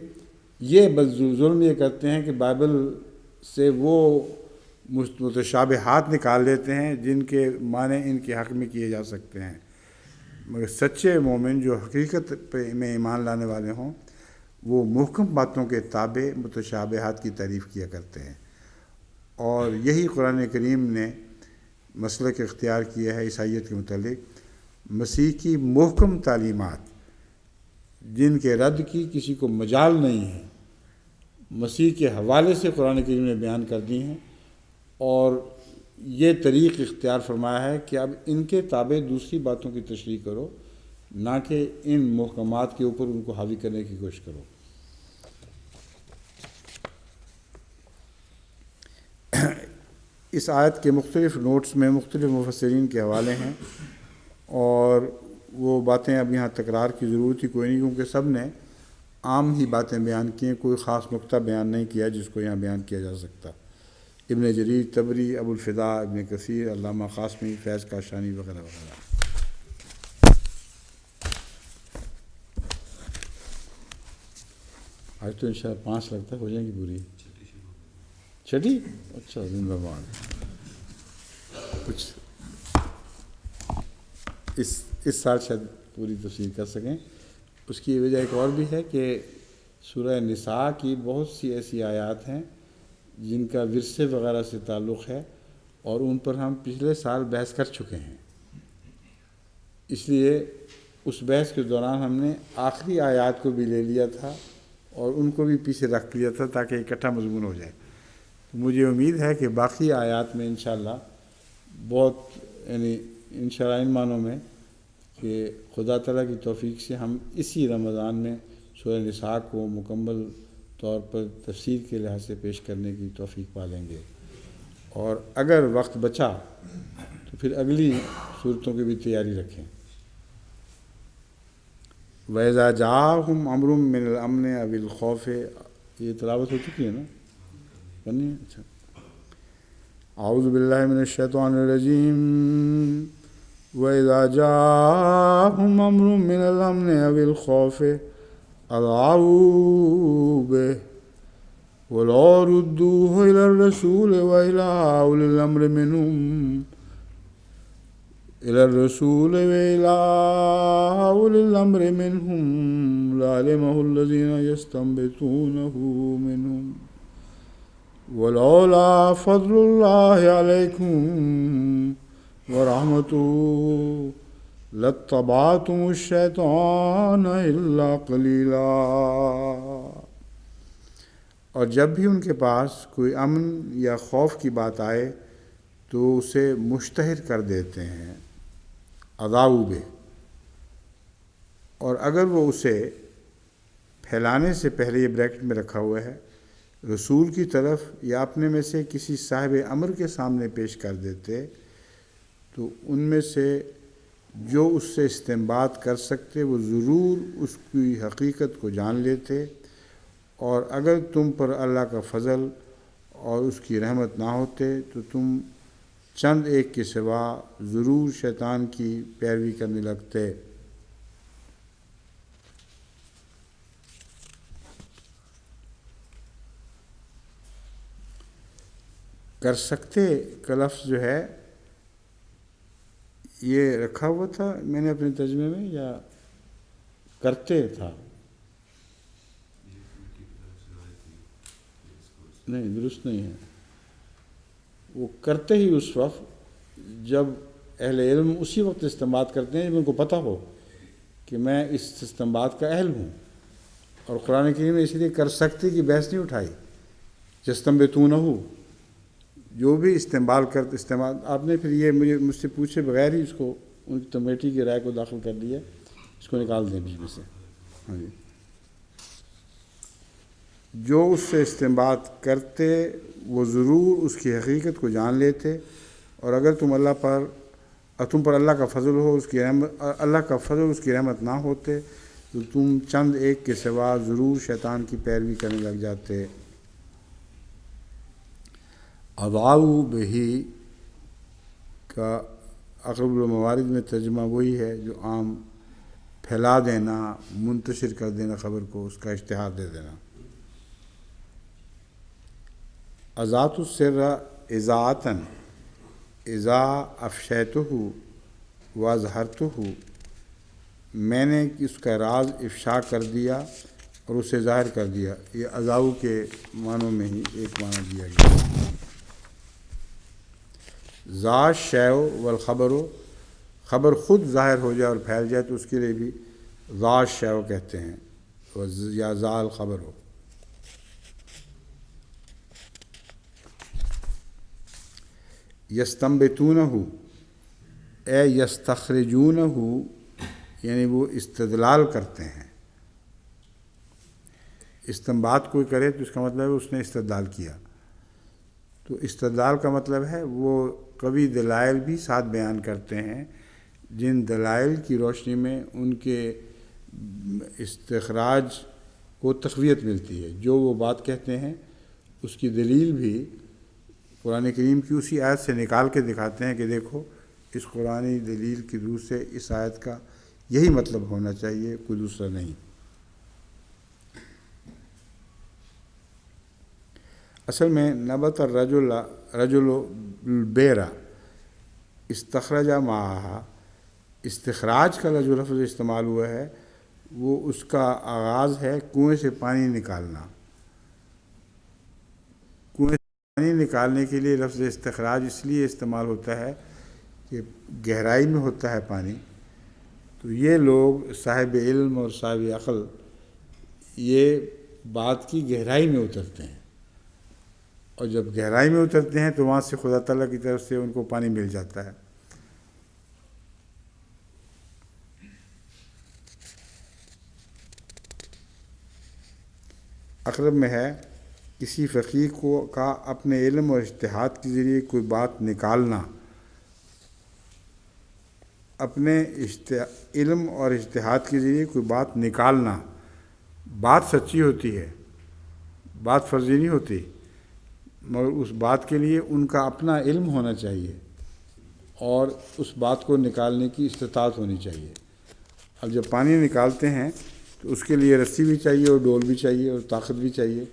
یہ ظلم یہ کرتے ہیں کہ بائبل سے وہ متشابہات نکال لیتے ہیں جن کے معنی ان کے حق میں کیے جا سکتے ہیں، مگر سچے مومن جو حقیقت میں ایمان لانے والے ہوں وہ محکم باتوں کے تابع متشابہات کی تعریف کیا کرتے ہیں۔ اور یہی قرآن کریم نے مسلک اختیار کیا ہے عیسائیت کے متعلق، مسیح کی محکم تعلیمات جن کے رد کی کسی کو مجال نہیں ہے، مسیح کے حوالے سے قرآن کریم نے بیان کر دی ہیں، اور یہ طریق اختیار فرمایا ہے کہ اب ان کے تابع دوسری باتوں کی تشریح کرو نہ کہ ان محکمات کے اوپر ان کو حاوی کرنے کی کوشش کرو۔ اس آیت کے مختلف نوٹس میں مختلف مفسرین کے حوالے ہیں، اور وہ باتیں اب یہاں تکرار کی ضرورت ہی کوئی نہیں، کیونکہ سب نے عام ہی باتیں بیان کی ہیں، کوئی خاص نقطہ بیان نہیں کیا جس کو یہاں بیان کیا جا سکتا۔ ابن جریر طبری، ابو الفدا ابن کثیر، علامہ قاسمی، فیض کاشانی وغیرہ وغیرہ۔ آج تو انشاءاللہ 5 لگتا ہے ہو جائیں گی پوری۔ چھٹی؟ اچھا، زندہ باد۔ کچھ اس سال شاید پوری تفسیر کر سکیں۔ اس کی وجہ ایک اور بھی ہے کہ سورہ نساء کی بہت سی ایسی آیات ہیں جن کا ورثے وغیرہ سے تعلق ہے، اور ان پر ہم پچھلے سال بحث کر چکے ہیں، اس لیے اس بحث کے دوران ہم نے آخری آیات کو بھی لے لیا تھا اور ان کو بھی پیچھے رکھ لیا تھا تاکہ اکٹھا مضمون ہو جائے۔ مجھے امید ہے کہ باقی آیات میں انشاءاللہ بہت انشاءاللہ ان معنوں میں کہ خدا تعالیٰ کی توفیق سے ہم اسی رمضان میں سورہ نساء کو مکمل طور پر تفسیر کے لحاظ سے پیش کرنے کی توفیق پا لیں گے، اور اگر وقت بچا تو پھر اگلی صورتوں کی بھی تیاری رکھیں۔ وَإِذَا جَاءَهُمْ أَمْرٌ مِّنَ الْأَمْنِ أَوِ الْخَوْفِ، یہ تلاوت ہو چکی ہے نا؟ پڑھنی ہے؟ اچھا۔ اعوذ باللہ من الشیطان الرجیم۔ وَإِذَا جَاءَهُمْ أَمْرٌ مِّنَ الْأَمْنِ أَوِ الْخَوْفِ أَذَاعُوا بِهِ وَلَوْ رُدُّوهُ إِلَى الرَّسُولِ وَإِلَى أُولِي الْأَمْرِ مِنْهُمْ لَعَلِمَهُ الَّذِينَ يَسْتَنبِطُونَهُ مِنْهُمْ وَلَوْلَا فَضْلُ اللَّهِ عَلَيْكُمْ وَرَحْمَتُهُ لَاتَّبَعْتُمُ الشَّيْطَانَ إِلَّا قَلِيلًا۔ اور جب بھی ان کے پاس کوئی امن یا خوف کی بات آئے تو اسے مشتہر کر دیتے ہیں، اذاعوا بہ، اور اگر وہ اسے پھیلانے سے پہلے، یہ بریکٹ میں رکھا ہوا ہے، رسول کی طرف یا اپنے میں سے کسی صاحب امر کے سامنے پیش کر دیتے تو ان میں سے جو اس سے استنباط کر سکتے وہ ضرور اس کی حقیقت کو جان لیتے، اور اگر تم پر اللہ کا فضل اور اس کی رحمت نہ ہوتے تو تم چند ایک کے سوا ضرور شیطان کی پیروی کرنے لگتے۔ کر سکتے کا لفظ جو ہے یہ رکھا ہوا تھا میں نے اپنے ترجمے میں، یا کرتے تھا؟ نہیں، درست نہیں ہے۔ وہ کرتے ہی اس وقت جب اہل علم اسی وقت استنباط کرتے ہیں جب ان کو پتہ ہو کہ میں اس استنباط کا اہل ہوں، اور قرآن کریم نے اسی لیے کر سکتے کی بحث نہیں اٹھائی۔ یستنبطونہ، جو بھی استعمال آپ نے پھر یہ مجھ سے پوچھے بغیر ہی اس کو ان کمیٹی کی رائے کو داخل کر دیا، اس کو نکال دیں بیچ میں سے۔ ہاں جی، جو اس سے استنباط کرتے وہ ضرور اس کی حقیقت کو جان لیتے، اور اگر تم پر اللہ کا فضل ہو، اللہ کا فضل اس کی رحمت نہ ہوتے تو تم چند ایک کے سوا ضرور شیطان کی پیروی کرنے لگ جاتے۔ اذاعوا بہ کا اقرب الموارد میں ترجمہ وہی ہے جو عام پھیلا دینا، منتشر کر دینا، خبر کو اس کا اشتہار دے دینا۔ اذاعت السر اذاعۃً اذا افشیتہ واظہرتہ، میں نے اس کا راز افشا کر دیا اور اسے ظاہر کر دیا۔ یہ اذاعوا کے معنوں میں ہی ایک معنی دیا گیا۔ ذا الشیء والخبر، خبر خود ظاہر ہو جائے اور پھیل جائے تو اس کے لیے بھی ذا الشیء کہتے ہیں، یا ذا الخبر ہو۔ یستنبطونہ اے یستخرجونہ، یعنی وہ استدلال کرتے ہیں. استنباط کوئی کرے تو اس کا مطلب ہے اس نے استدلال کیا. تو استدلال کا مطلب ہے وہ قوی دلائل بھی ساتھ بیان کرتے ہیں جن دلائل کی روشنی میں ان کے استخراج کو تقویت ملتی ہے. جو وہ بات کہتے ہیں اس کی دلیل بھی قرآن کریم کی اسی آیت سے نکال کے دکھاتے ہیں کہ دیکھو اس قرآنی دلیل کی روح سے اس آیت کا یہی مطلب ہونا چاہیے، کوئی دوسرا نہیں. اصل میں نبت الرجل البیرا استخرج معہا، استخراج کا جو لفظ استعمال ہوا ہے وہ اس کا آغاز ہے کنویں سے پانی نکالنا. کنویں سے پانی نکالنے کے لیے لفظ استخراج اس لیے استعمال ہوتا ہے کہ گہرائی میں ہوتا ہے پانی. تو یہ لوگ صاحب علم اور صاحب عقل یہ بات کی گہرائی میں اترتے ہیں، اور جب گہرائی میں اترتے ہیں تو وہاں سے خدا تعالیٰ کی طرف سے ان کو پانی مل جاتا ہے. اقرب میں ہے کسی فقیہ کا اپنے علم اور اجتہاد کے ذریعے کوئی بات نکالنا، اپنے علم اور اجتہاد کے ذریعے کوئی بات نکالنا. بات سچی ہوتی ہے، بات فرضی نہیں ہوتی، مگر اس بات کے لیے ان کا اپنا علم ہونا چاہیے اور اس بات کو نکالنے کی استطاعت ہونی چاہیے. اب جب پانی نکالتے ہیں تو اس کے لیے رسی بھی چاہیے اور ڈول بھی چاہیے اور طاقت بھی چاہیے.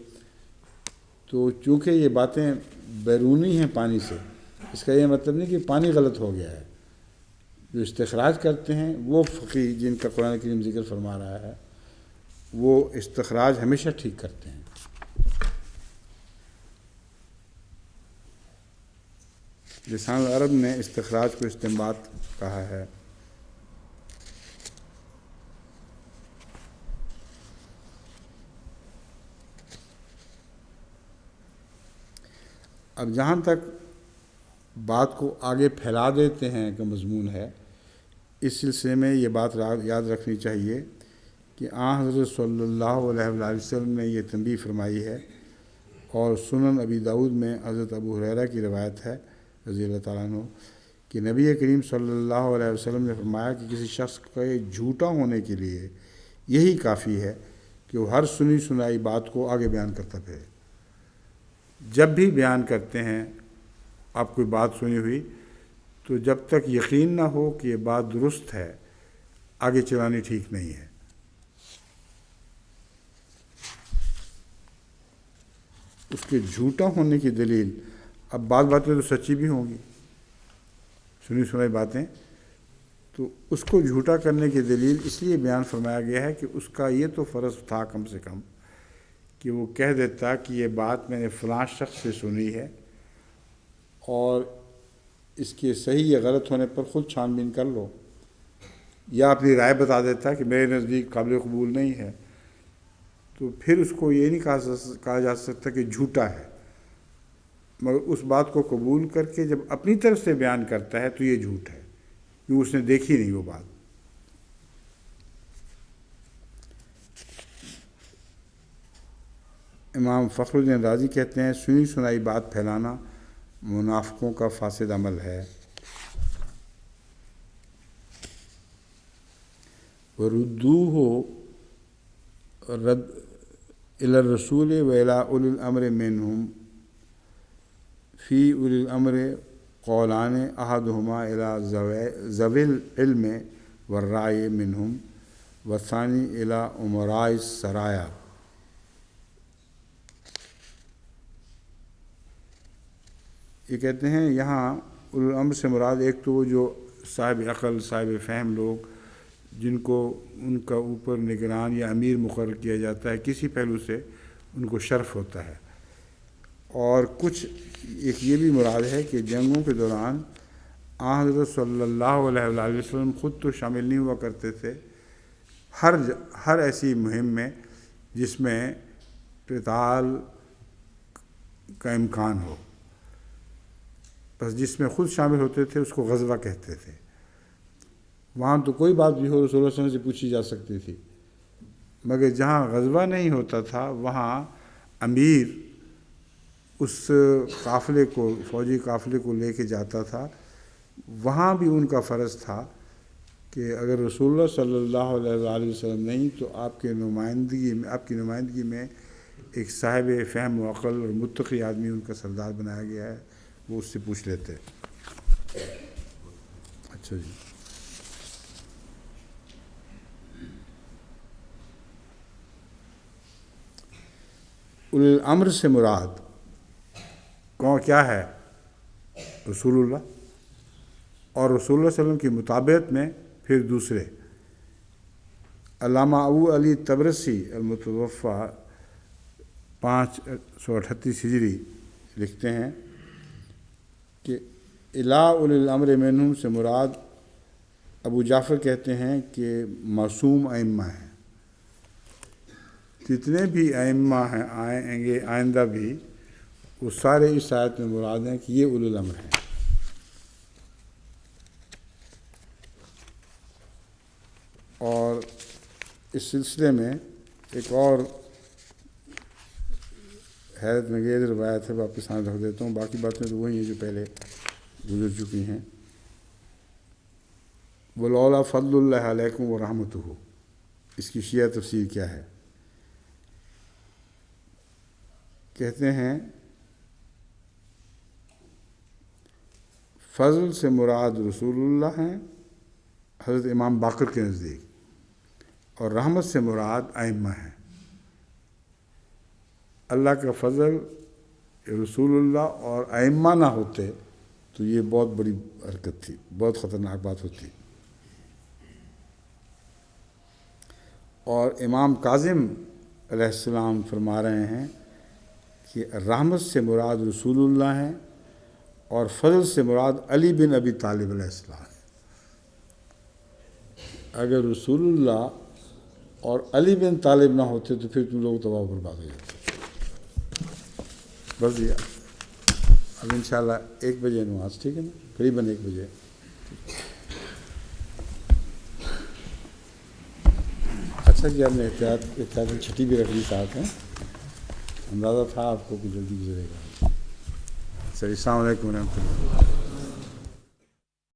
تو چونکہ یہ باتیں بیرونی ہیں پانی سے، اس کا یہ مطلب نہیں کہ پانی غلط ہو گیا ہے. جو استخراج کرتے ہیں وہ فقیہ جن کا قرآن کریم ذکر فرما رہا ہے وہ استخراج ہمیشہ ٹھیک کرتے ہیں. لسان العرب نے استخراج کو استنباط کہا ہے. اب جہاں تک بات کو آگے پھیلا دیتے ہیں کہ مضمون ہے، اس سلسلے میں یہ بات یاد رکھنی چاہیے کہ حضرت صلی اللہ علیہ وآلہ وسلم نے یہ تنبیہ فرمائی ہے، اور سنن ابی داؤد میں حضرت ابو ہریرہ کی روایت ہے رضی اللہ تعالیٰ عنہ کہ نبی کریم صلی اللہ علیہ وسلم نے فرمایا کہ کسی شخص کے جھوٹا ہونے کے لیے یہی کافی ہے کہ وہ ہر سنی سنائی بات کو آگے بیان کرتا پھرے. جب بھی بیان کرتے ہیں آپ کوئی بات سنی ہوئی تو جب تک یقین نہ ہو کہ یہ بات درست ہے آگے چلانی ٹھیک نہیں ہے. اس کے جھوٹا ہونے کی دلیل، اب بعض باتیں تو سچی بھی ہوں گی، سنی سنائی باتیں، تو اس کو جھوٹا کرنے کی دلیل اس لیے بیان فرمایا گیا ہے کہ اس کا یہ تو فرض تھا کم سے کم کہ وہ کہہ دیتا کہ یہ بات میں نے فلاں شخص سے سنی ہے اور اس کے صحیح یا غلط ہونے پر خود چھان بین کر لو، یا اپنی رائے بتا دیتا کہ میرے نزدیک قابل قبول نہیں ہے. تو پھر اس کو یہ نہیں کہا جا سکتا کہ جھوٹا ہے، مگر اس بات کو قبول کر کے جب اپنی طرف سے بیان کرتا ہے تو یہ جھوٹ ہے کیونکہ اس نے دیکھی نہیں وہ بات. امام فخر الدین رازی کہتے ہیں سنی سنائی بات پھیلانا منافقوں کا فاسد عمل ہے. وردوہ رد الی الرسول و الی اولی الامر منہم فی اولی الامر قولان احدہما الی ذوی العلم والرائے منہم والثانی الی امراء السرایا. یہ کہتے ہیں یہاں اولو الامر سے مراد ایک تو وہ جو صاحب عقل صاحب فہم لوگ جن کو ان کا اوپر نگران یا امیر مقرر کیا جاتا ہے، کسی پہلو سے ان کو شرف ہوتا ہے، اور کچھ ایک یہ بھی مراد ہے کہ جنگوں کے دوران حضرت صلی اللہ علیہ وآلہ وسلم خود تو شامل نہیں ہوا کرتے تھے. ہر ایسی مہم میں جس میں قتال کا امکان ہو، بس جس میں خود شامل ہوتے تھے اس کو غزوہ کہتے تھے. وہاں تو کوئی بات بھی ہو رسول اللہ صلی اللہ علیہ وسلم سے پوچھی جا سکتی تھی، مگر جہاں غزوہ نہیں ہوتا تھا وہاں امیر اس قافلے کو، فوجی قافلے کو لے کے جاتا تھا، وہاں بھی ان کا فرض تھا کہ اگر رسول اللہ صلی اللہ علیہ وسلم نہیں تو آپ کی نمائندگی میں ایک صاحب فہم و عقل اور متقی آدمی ان کا سردار بنایا گیا ہے، وہ اس سے پوچھ لیتے۔ اچھا جی، اولی الامر سے مراد کون کیا ہے؟ رسول اللہ، اور رسول اللہ صلی اللہ علیہ وسلم کی مطابقت میں پھر دوسرے۔ علامہ ابو علی طبرسی المتوفیٰ 538 ہجری لکھتے ہیں کہ الا اولی الامر منہم سے مراد ابو جعفر کہتے ہیں کہ معصوم ائمہ ہیں، جتنے بھی ائمہ ہیں آئیں گے آئندہ بھی، وہ سارے اس آیت میں مراد ہیں کہ یہ اولی الامر ہیں۔ اور اس سلسلے میں ایک اور حیرت انگیز روایت ہے، آپ کے سامنے رکھ دیتا ہوں، باقی باتیں تو وہی ہیں جو پہلے گزر چکی ہیں۔ ولولا فضل اللہ علیکم ورحمتہ، اس کی شیعہ تفسیر کیا ہے؟ کہتے ہیں فضل سے مراد رسول اللہ ہیں حضرت امام باقر کے نزدیک، اور رحمت سے مراد ائمہ ہیں۔ اللہ کا فضل رسول اللہ اور ائمہ نہ ہوتے تو یہ بہت بڑی حرکت تھی، بہت خطرناک بات ہوتی۔ اور امام کاظم علیہ السلام فرما رہے ہیں کہ رحمت سے مراد رسول اللہ ہیں اور فضل سے مراد علی بن ابی طالب علیہ السلام ہے۔ اگر رسول اللہ اور علی بن طالب نہ ہوتے تو پھر تم لوگ تباہ و برباد ہو جاتے۔ بس یہ اب انشاءاللہ 1 بجے نماز، ٹھیک ہے نا، قریباً 1 بجے۔ اچھا جی، ہم نے احتیاطی چھٹی بھی رکھ لی ساتھ ہیں، اندازہ تھا آپ کو کہ جلدی گزرے گا۔ السلام علیکم ورحمۃ اللہ۔